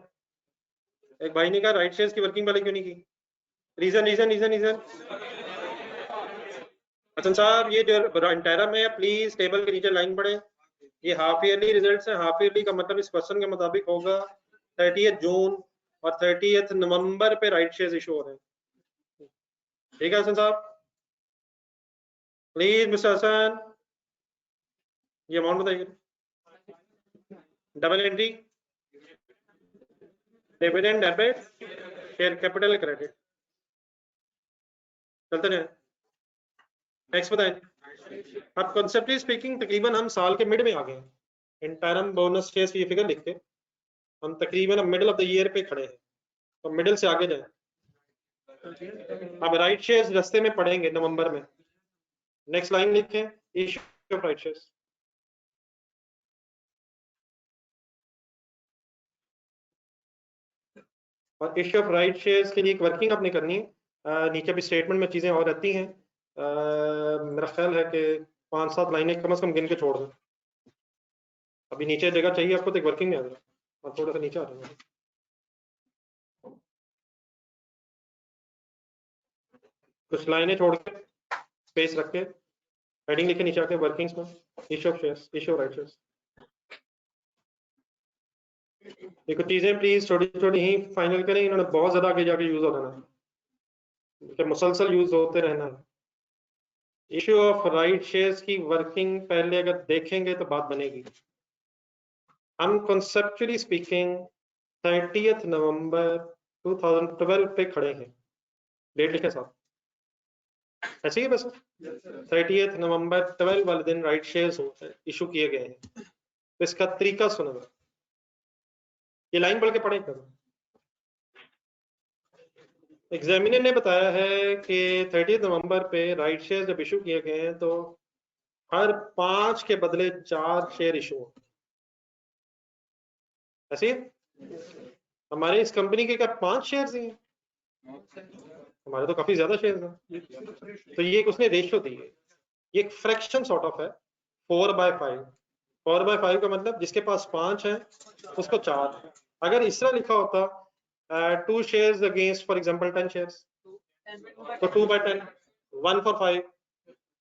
एक भाई ने कहा राइट शेयर्स की वर्किंग वाले क्यों नहीं की, reason reason reason reason. Hasan साहब ये जो इंटरम है प्लीज टेबल के नीचे लाइन पढ़े, ये हाफ ईयरली रिजल्ट्स है, हाफ ईयरली का मतलब इस क्वेश्चन के मुताबिक होगा 30 जून और 30 नवंबर पे राइट शेयर्स इशू हो रहे हैं। ठीक है हसन साहब, प्लीज मिस्टर हसन ये अमाउंट बताइए। Double entry, dividend debit, share capital credit, चलते हैं नेक्स्ट बताएं। अब कॉन्सेप्टली स्पीकिंग तकरीबन हम साल के मिड में आ गए हैं, इंटरम बोनस शेयर्स की फिगर लिख के हम तकरीबन मिडिल ऑफ द ईयर पे खड़े हैं, तो मिडिल से आगे जाए। अब राइट शेयर्स रास्ते में पड़ेंगे नवंबर में, नेक्स्ट लाइन लिखें इश्यू ऑफ राइट शेयर्स। और इश्यू ऑफ राइट शेयर्स के लिए एक वर्किंग आपने करनी है, नीचे भी स्टेटमेंट में चीजें और रहती हैं, मेरा ख्याल है कि 5-7 लाइनें कम से कम गिन के छोड़ दें। अभी नीचे जगह चाहिए आपको तो एक वर्किंग में आ जाए और थोड़ा सा नीचे आ जाए, कुछ लाइनें छोड़ के स्पेस रख के हेडिंग लिखे नीचे आके वर्किंग्स में issue of shares, issue of right shares. देखो चीजें प्लीज छोटी छोटी ही फाइनल करें, इन्होंने बहुत ज्यादा आगे जाके यूज हो जाना है, मुसलसल यूज होते रहना है। इश्यू ऑफ राइट शेयर्स की वर्किंग पहले अगर देखेंगे तो बात बनेगी। हम कॉन्सेप्चुअली स्पीकिंग 30 नवंबर 2012 पे खड़े हैं, डेट लिखे साथ ऐसे ही बस 30 नवंबर 12 वाले दिन राइट शेयर्स इशू किए गए हैं, तो इसका तरीका सुनो, ये लाइन पढ़ के पढ़े करो। एग्जामिनर ने बताया है कि 30 नवंबर पे राइट शेयर जब इशू किए गए हैं तो हर 5 के बदले 4 शेयर इशू हो, ऐसे हमारे इस कंपनी के क्या 5 शेयर ही हैं? हमारे तो काफी ज्यादा शेयर हैं, तो ये एक उसने रेशियो दी है, ये एक फ्रैक्शन सॉर्ट ऑफ है 4/5। 4/5 का मतलब जिसके पास 5 है उसको 4, अगर इस तरह लिखा होता 2 shares against for example 10 shares तो 2/10, 1 for 5,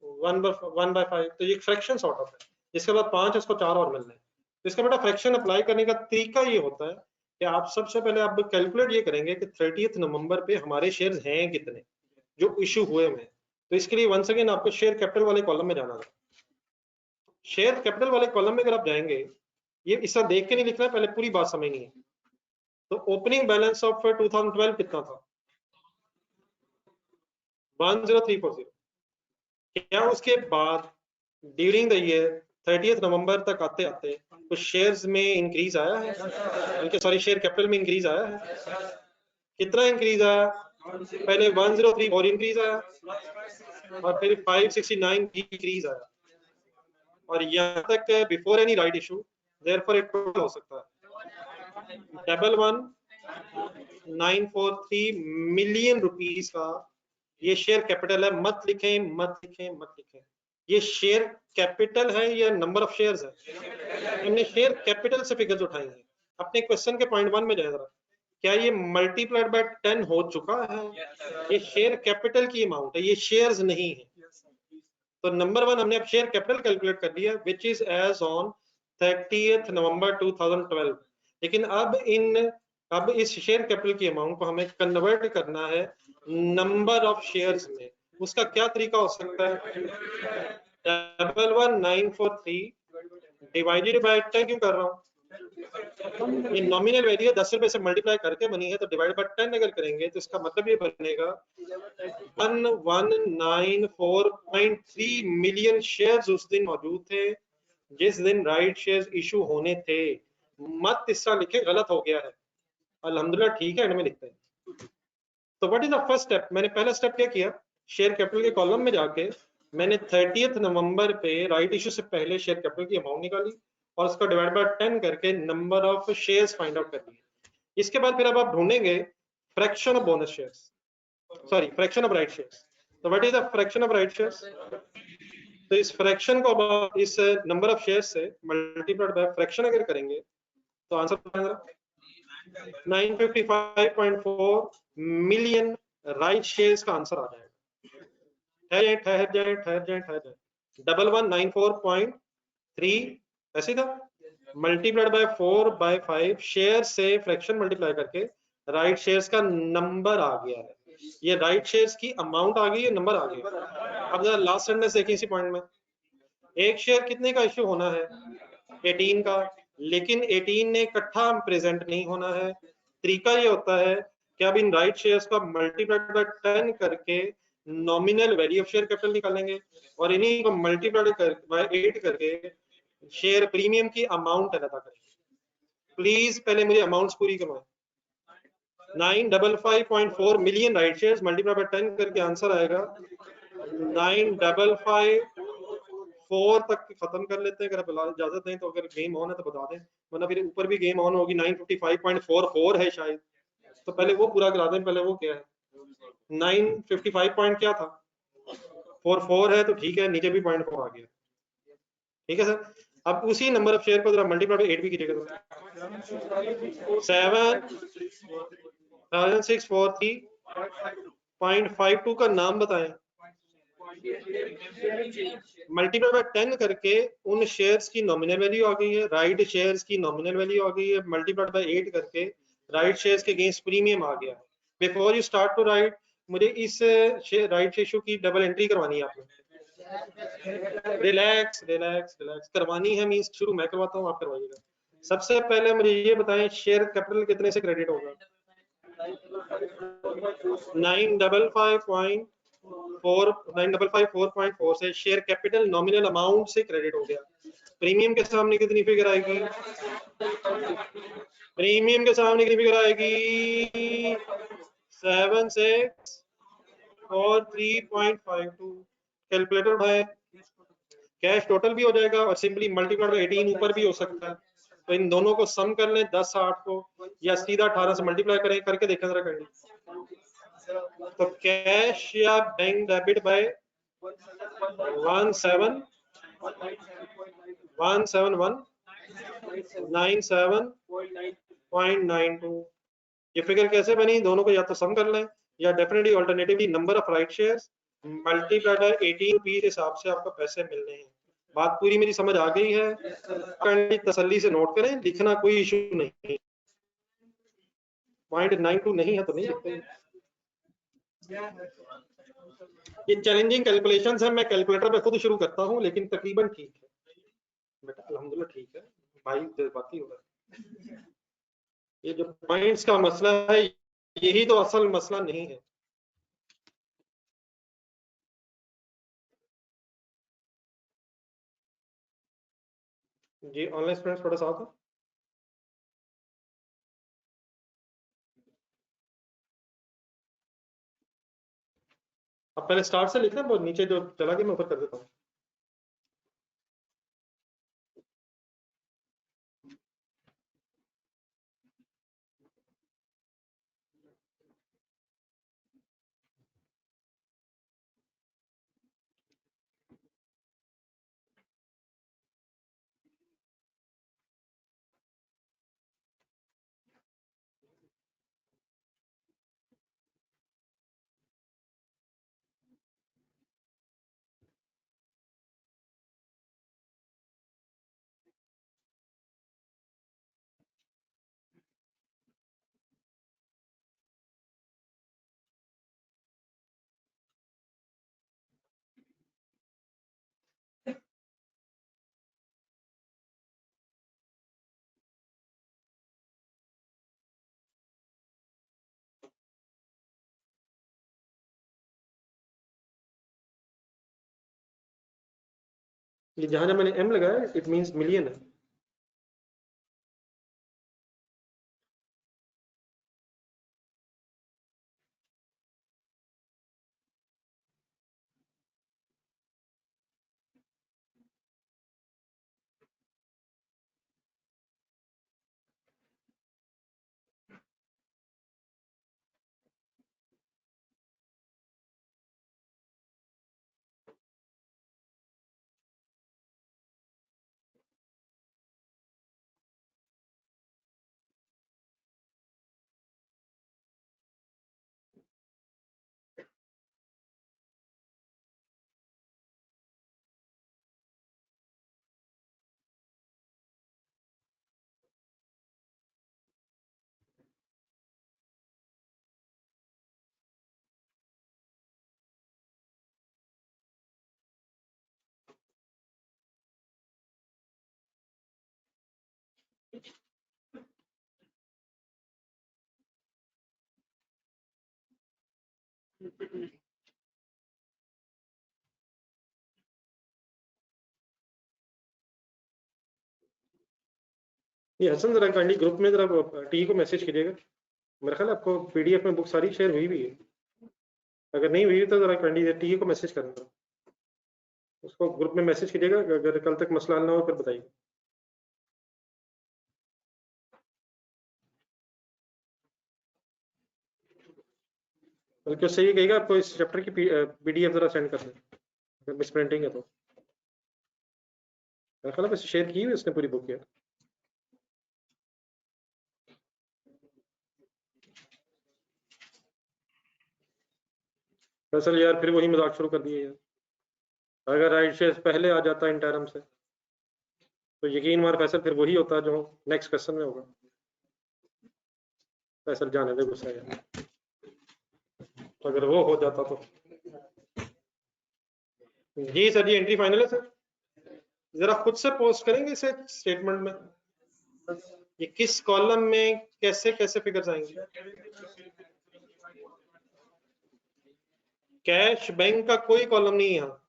1/5, तो ये फ्रैक्शन सॉर्ट ऑफ है। इसके बाद 5 इसको 4 और मिलने हैं। तो इसका बेटा फ्रैक्शन अप्लाई करने का तरीका ये होता है कि आप सबसे पहले आप कैलकुलेट ये करेंगे कि 30 नवंबर पे हमारे शेयर्स हैं कितने जो इशू हुए हैं। तो इसके लिए वंस अगेन आपको शेयर कैपिटल वाले कॉलम में जाना है। शेयर कैपिटल वाले कॉलम में अगर आप जाएंगे, ये इसे देख के नहीं लिखना है, पहले पूरी बात समझनी है। तो ओपनिंग बैलेंस ऑफ 2012 कितना था? 10340। क्या उसके बाद ड्यूरिंग द ईयर 30 नवंबर तक आते आते कुछ शेयर्स में इंक्रीज आया है? बल्कि सॉरी, शेयर कैपिटल में इंक्रीज आया है? कितना इंक्रीज आया? पहले 103 और इंक्रीज आया और फिर 569 इंक्रीज आया, और यहाँ तक before any right issue, therefore it हो सकता है 11943 मिलियन रुपीस का ये शेयर कैपिटल है। मत लिखें मत लिखें मत लिखें, ये शेयर कैपिटल है या नंबर ऑफ शेयर्स है? हमने शेयर कैपिटल से फिगर्स उठाई हैं। अपने क्वेश्चन के पॉइंट 1 में जाए जरा, क्या ये मल्टीप्लाइड बाय 10 हो चुका है? ये शेयर कैपिटल की अमाउंट है, ये शेयर्स नहीं है। तो नंबर 1 हमने अब शेयर कैपिटल कैलकुलेट कर लिया, विच इज एज ऑन 30 नवंबर 2012। लेकिन अब इस शेयर कैपिटल की अमाउंट को हमें कन्वर्ट करना है नंबर ऑफ शेयर्स में। उसका क्या तरीका हो सकता है? 11943 डिवाइडेड बाय 10 क्यों कर रहा हूँ? ये नॉमिनल वैल्यू 10 रुपए से मल्टीप्लाई करके बनी है, तो डिवाइड बाय 10 अगर करेंगे तो इसका मतलब ये बनेगा 1194.3 मिलियन शेयर्स उस दिन मौजूद थे जिस दिन राइट शेयर्स इशू होने थे। मत हिस्सा लिखे, गलत हो गया है। अल्हम्दुलिल्लाह ठीक है, एंड में लिखते हैं। तो what is the first step? मैंने पहला स्टेप क्या किया, शेयर कैपिटल के कॉलम में जाके मैंने 30 नवंबर पे राइट इशू से पहले शेयर कैपिटल की अमाउंट निकाली और उसका डिवाइड बाय 10 करके number of shares find out कर लिए। इसके बाद फिर अब आप ढूंढेंगे fraction of bonus shares, sorry fraction of right shares. तो what is the fraction of right shares? तो इस फ्रैक्शन को अब इस नंबर ऑफ शेयर्स से मल्टीप्लाइड बाय फ्रैक्शन अगर करेंगे तो आंसर 955.4 मिलियन राइट शेयर्स का आंसर आ जाएगा। ठहर जाए 1194.3 ऐसे था, मल्टीप्लाइड बाय 4 बाय 5 शेयर से फ्रैक्शन मल्टीप्लाई करके राइट शेयर्स का नंबर आ गया है। ये राइट शेयर्स की अमाउंट आ गई है, नंबर आ गया। अब जरा लास्ट सेंटेंस देखिए इसी पॉइंट में, एक शेयर कितने का इश्यू होना है? 18 का, लेकिन 18 ने इकट्ठा प्रेजेंट नहीं होना है। तरीका ये होता है कि अब इन राइट शेयर्स का मल्टीप्लाइड बाय 10 करके nominal value of share capital निकालेंगे और इन्हीं को मल्टीप्लाइड बाय 8 करके शेयर प्रीमियम की अमाउंट अदा करेंगे। प्लीज पहले मुझे अमाउंट्स पूरी करवाएं। 955.4 million right shares multiplied by 10 करके आंसर आएगा 955.4 तक खत्म कर लेते हैं, अगर आप इजाजत दें तो। अगर गेम ऑन है तो बता दें, वरना फिर ऊपर भी गेम ऑन होगी। 955.44 है शायद, तो पहले वो पूरा करा दें। पहले वो क्या है? 955 पॉइंट क्या था? 44 है, तो ठीक है, नीचे भी 0.4 आ गया। ठीक है सर। अब उसी नंबर ऑफ शेयर को जरा मल्टीप्लाई बाय 8 भी कीजिएगा। 7643.52 का नाम बताएं। मल्टीप्लाई बाय 10 करके उन शेयर्स की नॉमिनल वैल्यू आ गई है, राइट शेयर्स की नॉमिनल वैल्यू आ गई है। मल्टीप्लाई बाय 8 करके राइट शेयर्स के अगेंस्ट प्रीमियम आ गया है। Before you start to write, मुझे इस राइट इशू की डबल एंट्री करवानी है आपने। रिलैक्स रिलैक्स रिलैक्स करवानी है, मींस शुरू मैं करवाता हूँ, आप करवाइएगा। सबसे पहले मुझे ये बताएं, शेयर कैपिटल कितने से क्रेडिट होगा? 955.4 से शेयर कैपिटल नॉमिनल अमाउंट से क्रेडिट हो गया। प्रीमियम के सामने कितनी फिगर आएगी? प्रीमियम के सामने कितनी फिगर आएगी? 7643.52। कैलकुलेटर उठाए, कैश टोटल भी हो जाएगा और सिंपली मल्टीप्लाई बाय 18 ऊपर भी हो सकता है। तो इन दोनों को सम कर लें, 10 8 को, या सीधा 18 से मल्टीप्लाई करें, करके देखें जरा कर। तो कैश या बैंक डेबिट बाय 17197.92। ये फिगर कैसे बनी? दोनों को या तो सम कर लें या definitely alternatively number of right shares multiplied by 18 rupees हिसाब से आपको पैसे मिलने हैं। बात पूरी मेरी समझ आ गई है? तसल्ली से नोट करें, लिखना कोई इशू नहीं। पॉइंट 92 नहीं है तो नहीं लिखते। ये चैलेंजिंग कैलकुलेशंस है, मैं कैलकुलेटर पे खुद शुरू करता हूँ, लेकिन तकरीबन ठीक है बेटा, अल्हम्दुलिल्लाह ठीक है भाई, जज्बाती हो रहा है। ये जो पॉइंट्स का मसला है, यही तो असल मसला नहीं है। जी ऑनलाइन स्टूडेंट्स थोड़ा सा था। अब पहले स्टार्ट से लिखना, वो नीचे जो चला गया मैं ऊपर कर देता हूँ। ये जहां जहां मैंने एम लगाया इट मींस मिलियन है। ये हसन जरा काइंडली ग्रुप में जरा टी को मैसेज कीजिएगा। मेरा ख्याल है आपको पीडीएफ में बुक सारी शेयर हुई भी है, अगर नहीं हुई तो जरा काइंडली टी को मैसेज करना, उसको ग्रुप में मैसेज कीजिएगा। अगर कल तक मसला हल ना हो फिर बताइए। बल्कि उससे ये कहेगा आपको इस चैप्टर की पीडीएफ जरा सेंड कर दें, अगर मिस प्रिंटिंग है तो। मेरा ख्याल है बस शेयर की हुई उसने पूरी बुक यार। फैसल यार फिर वही मजाक शुरू कर दिए यार, अगर राइट शेयर पहले आ जाता इन टर्म से तो यकीन मार फैसल फिर वही होता जो नेक्स्ट क्वेश्चन में होगा। फैसल जाने दे गुस्सा यार, अगर वो हो जाता तो। जी सर, ये एंट्री फाइनल है सर, जरा खुद से पोस्ट करेंगे इसे स्टेटमेंट में, ये किस कॉलम में कैसे कैसे फिगर्स आएंगे। कैश बैंक का कोई कॉलम नहीं है यहाँ।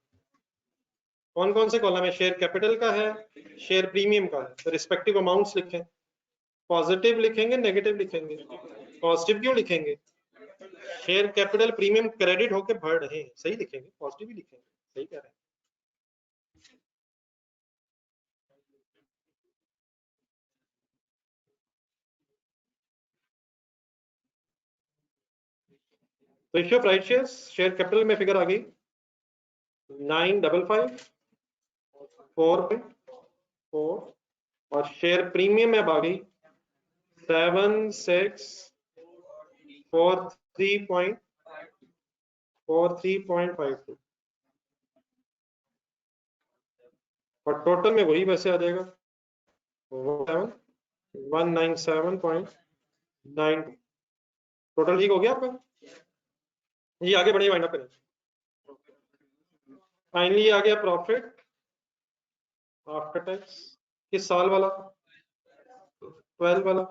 कौन कौन से कॉलम है? शेयर कैपिटल का है, शेयर प्रीमियम का है, तो रिस्पेक्टिव अमाउंट्स लिखें। पॉजिटिव लिखेंगे नेगेटिव लिखेंगे? पॉजिटिव क्यों लिखेंगे? शेयर कैपिटल प्रीमियम क्रेडिट होके बढ़ रहे हैं, सही लिखेंगे, पॉजिटिव ही लिखेंगे, सही कह रहे हैं। तो issue of right shares, share capital में फिगर आ गई 955,4.4, और शेयर प्रीमियम में आ गई 7643.43.52। और टोटल में वही पैसे आ जाएगा 197.9। टोटल ठीक हो गया आपका? ये आगे बढ़िए वाइंड अप करें। फाइनली आ गया प्रॉफिट आफ्टर टैक्स किस साल वाला? 12 वाला।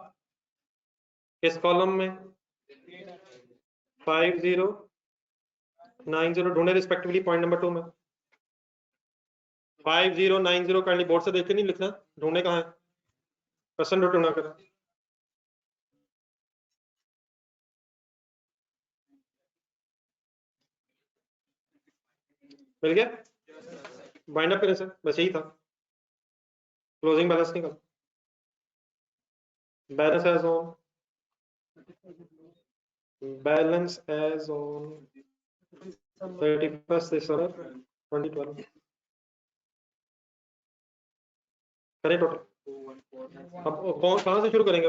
किस कॉलम में? 5090 ढूंढे रिस्पेक्टिवली पॉइंट नंबर 2 में। 5090 काइंडली बोर्ड से देख के नहीं लिखना, ढूंढने कहाँ है, पर्सन ढूंढना करा। मिल गया? बाइंड अप करें सर, बस यही था। क्लोजिंग बैलेंस निकल, balance as on, balance as on 31st December 2012 करें टोटल। अब कहाँ से शुरू करेंगे?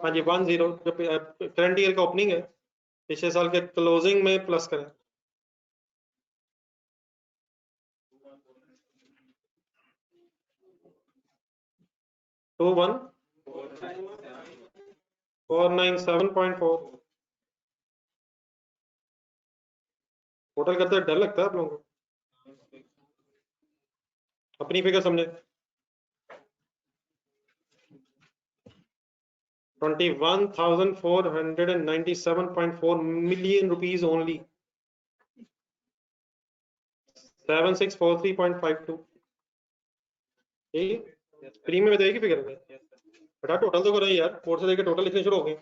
हाँ जी 10 जो करंट ईयर का ओपनिंग है, पिछले साल के क्लोजिंग में प्लस करें। टू 497.4 टोटल करते डर लगता है आप लोगों को, अपनी फिगर समझे। 21,497.4 million rupees only, 7643.52। प्रीमियम में देगी फिगर में बेटा, टोटल तो करो यार, बोर्ड से देखे टोटल लिखने शुरू हो गए।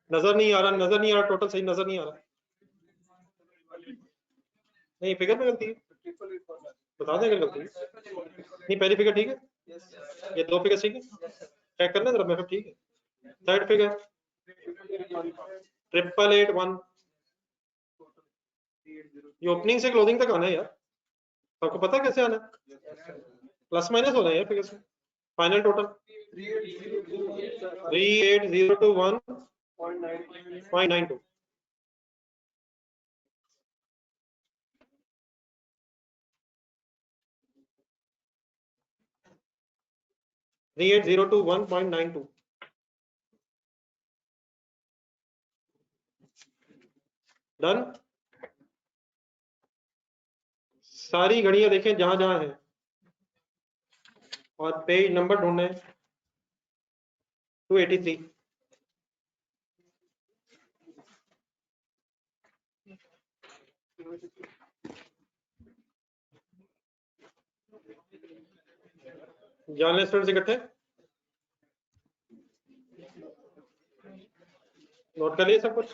नजर नहीं आ रहा, नजर नहीं आ रहा, टोटल सही नजर नहीं आ रहा। नहीं फिगर में गलती है, बता दें अगर गलती है। नहीं पहली फिगर ठीक है, ये दो फिगर ठीक है, चेक करना जरा मैं, ठीक है। थर्ड फिगर 8881, ये ओपनिंग से क्लोजिंग तक आना है यार, आपको पता है कैसे आना है? प्लस माइनस हो रहा है यार फिगर से। Final total 3801.92। 3801.92 डन। सारी घड़ियां देखें जहां जहां है और पेज नंबर ढूंढना है 283। जानले स्टूडेंट्स इकट्ठे नोट कर लिए सब कुछ?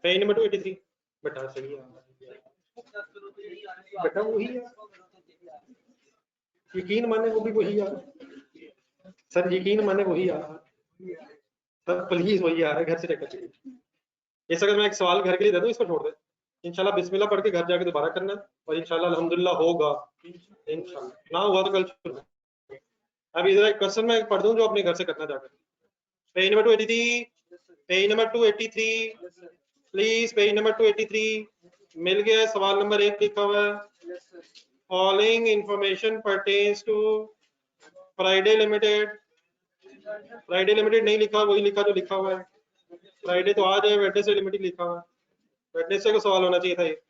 पेज नंबर 283 बेटा सही है बेटा, वही है, यकीन माने वो भी वही यार सर, यकीन माने वही यार सर, प्लीज वही यार, घर से चेक कर। इस अगर मैं एक सवाल घर के लिए दे दूं, इसको छोड़ दे, इंशाल्लाह बिस्मिल्लाह पढ़ के घर जाके दोबारा करना और इंशाल्लाह अल्हम्दुलिल्लाह होगा, इंशाल्लाह ना हुआ तो कल शुरू। अब इधर एक क्वेश्चन मैं पढ़ दूं जो अपने घर से करना जाकर। Page number 283, page number 283 please, page number 283 मिल गया। सवाल नंबर 1 लिखा हुआ है, following information pertains to Friday limited. Friday limited नहीं लिखा, वही लिखा जो लिखा हुआ है, फ्राइडे तो आज है, वेडनेसडे लिमिटेड लिखा हुआ है, वेडनेसडे का सवाल होना चाहिए था ये।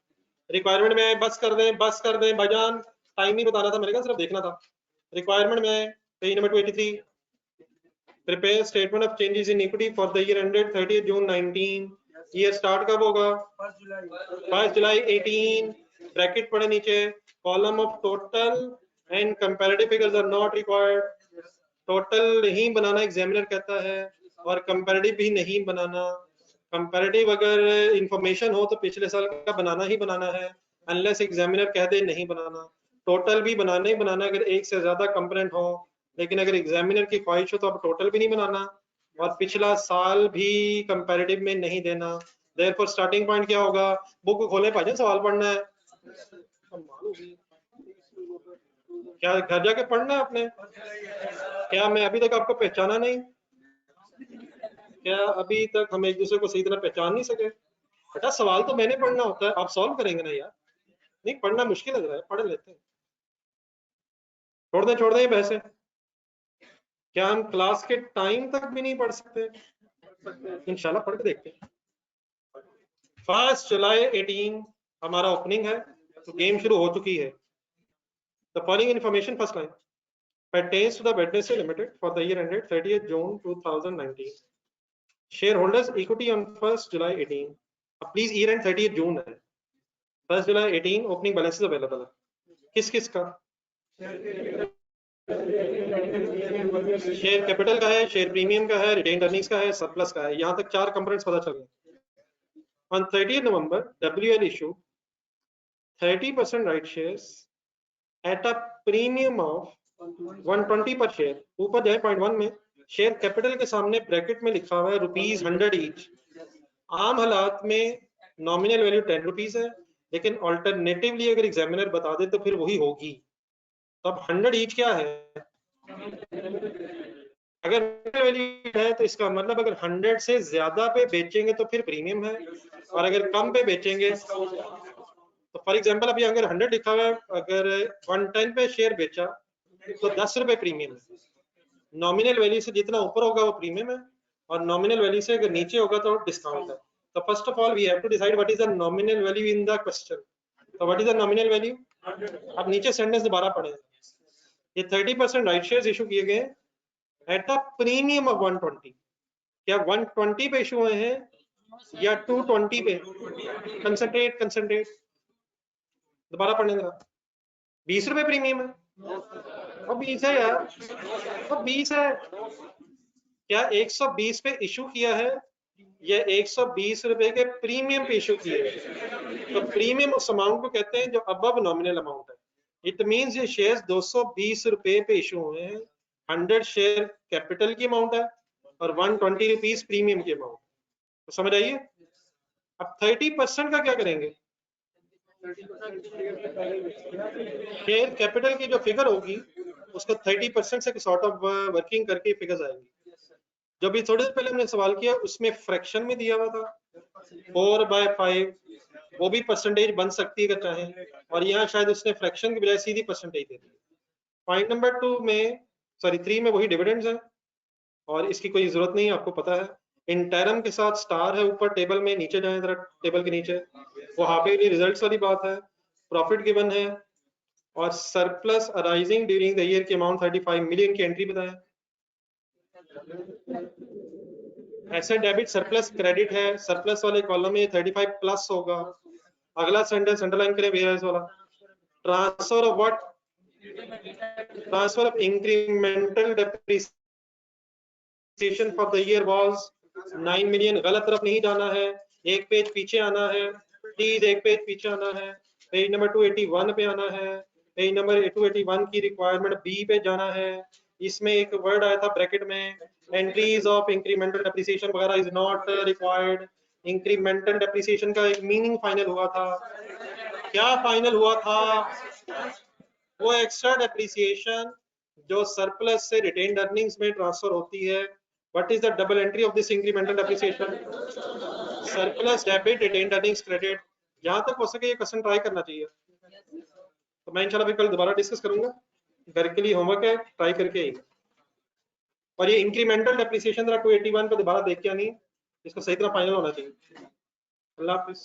रिक्वायरमेंट में बस कर दें, बस कर दें भाईजान, टाइम नहीं बताना था मेरे का, सिर्फ देखना था। रिक्वायरमेंट में page number 283, prepare statement of changes in equity for the year ended 30 June 19। Year start कब होगा? 1 जुलाई 18। ब्रैकेट पड़े नीचे, column of total and comparative figures are not required. Total नहीं बनाना एग्जामिनर कहता है और कंपैरेटिव भी नहीं बनाना। कंपैरेटिव अगर इंफॉर्मेशन हो तो पिछले साल का बनाना ही बनाना है, अनलेस एग्जामिनर कह दे नहीं बनाना। टोटल भी बनाना ही बनाना अगर एक से ज्यादा कंपोनेंट हो, लेकिन अगर एग्जामिनर की ख्वाहिश हो तो आप टोटल भी नहीं बनाना और पिछला साल भी कंपैरेटिव में नहीं देना। देयरफॉर स्टार्टिंग पॉइंट क्या होगा? बुक खोले भाई, सवाल पढ़ना है, क्या घर जाके पढ़ना है आपने? क्या मैं अभी तक आपको पहचाना नहीं? क्या अभी तक हम एक दूसरे को सही तरह पहचान नहीं सके? बेटा सवाल तो मैंने पढ़ना होता है, आप सॉल्व करेंगे ना यार। नहीं पढ़ना मुश्किल लग रहा है, पढ़ लेते हैं। छोड़ दें ये पैसे, क्या हम क्लास के टाइम तक भी नहीं पढ़ सकते? इंशाल्लाह पढ़ के देखते हैं। 1 जुलाई 18 हमारा ओपनिंग है, तो गेम शुरू हो चुकी है। The following information, first line, pertains to the Wednesday Limited for the year ended 30th June 2019. Shareholders equity on 1st July 18. अब प्लीज ईयर एंड 30th जून है, 1st जुलाई 18 ओपनिंग बैलेंसेस अवेलेबल है। किस किस का? शेयर कैपिटल का है, share premium का है, रिटेन अर्निंग्स का है, सरप्लस का है। यहां तक 4 कंपोनेंट्स पता चल गए। On 30th November, WL issued 30% right shares at a premium of 120 पर शेयर। ऊपर जाए पॉइंट 1 में शेयर कैपिटल के सामने ब्रैकेट में लिखा हुआ है ₹100 ईच। आम हालात में नॉमिनल वैल्यू 10 रुपीज है, लेकिन ऑल्टरनेटिवली अगर एग्जामिनर बता दे तो फिर वही होगी। तो अब 100 ईच क्या है? अगर वैल्यू है तो इसका मतलब अगर 100 से ज्यादा पे बेचेंगे तो फिर प्रीमियम है, और अगर कम पे बेचेंगे तो फॉर एग्जांपल अभी अगर 100 लिखा हुआ है, अगर 110 पे शेयर बेचा तो 10 रुपए प्रीमियम है। नॉमिनल वैल्यू से जितना ऊपर होगा वो प्रीमियम है, और नॉमिनल वैल्यू से अगर नीचे होगा तो डिस्काउंट है। तो first of all we have to decide what is the nominal value in the question. तो what is the nominal value? अब नीचे सेंटेंस दोबारा पढ़ें। ये 30% राइट शेयर्स इशू किए गए एट द प्रीमियम ऑफ 120। क्या 120 पे इशू हुए हैं या 220 पे? कंसंट्रेट दोबारा पढ़ने का। 20 रुपए प्रीमियम है, और 20 है यार, और 20 है। क्या 120 पे इशू किया है या 120 रुपए के प्रीमियम पे इशू किए हैं? तो प्रीमियम उस अमाउंट को कहते हैं जो अबव नॉमिनल अमाउंट है। इट मींस ये शेयर्स 220 रुपए पे इशू हुए हैं। 100 शेयर कैपिटल की अमाउंट है और 120 रुपीज प्रीमियम की अमाउंट। तो समझ आइए। अब 30% का क्या करेंगे? शेयर कैपिटल की जो फिगर होगी उसको 30% से सॉर्ट ऑफ वर्किंग करके फिगर्स आएंगी। जो भी थोड़ी देर पहले हमने सवाल किया उसमें फ्रैक्शन में दिया हुआ था 4/5, वो भी परसेंटेज बन सकती है अगर चाहें, और यहाँ शायद उसने फ्रैक्शन की बजाय सीधी परसेंटेज दे दी। पॉइंट नंबर 2 में, सॉरी 3 में वही डिविडेंड्स है, और इसकी कोई जरूरत नहीं, आपको पता है। इंटरम के साथ स्टार है ऊपर टेबल में, नीचे जाए जरा टेबल के नीचे, वो हाफ ईयरली रिजल्ट्स वाली बात है। प्रॉफिट गिवन है, और surplus arising during the year की अमाउंट 35 मिलियन की एंट्री बताएं। एसेट डेबिट सरप्लस क्रेडिट है, सरप्लस वाले कॉलम में 35 प्लस होगा। अगला सेंटेंस अंडरलाइन करें भैया इस वाला। Transfer of what? Transfer of incremental depreciation for the year was 9 million. गलत तरफ नहीं जाना है, एक पेज पीछे आना है, प्लीज एक पेज पीछे आना है। पेज नंबर 281 पे आना है, पेज नंबर 281 की रिक्वायरमेंट बी पे जाना है। इसमें एक वर्ड आया था ब्रैकेट में, एंट्रीज ऑफ इंक्रीमेंटल डेप्रिसिएशन वगैरह is not required. Incremental depreciation का एक मीनिंग फाइनल हुआ था। क्या फाइनल हुआ था? वो एक्स्ट्रा डेप्रिसिएशन जो सरप्लस से रिटेन्ड अर्निंग्स में ट्रांसफर होती है। What is the double entry of this incremental depreciation? Surplus debit retained earnings credit. जहां तक हो सके ये क्वेश्चन ट्राई करना चाहिए। तो मैं इंशाल्लाह फिर कल दोबारा डिस्कस करूंगा, घर के लिए होमवर्क है, ट्राई करके आइएगा। और ये इंक्रीमेंटल डेप्रिसिएशन जरा 281 पे दोबारा देख के आनी, इसको सही तरह फाइनल होना चाहिए। अल्लाह हाफिज।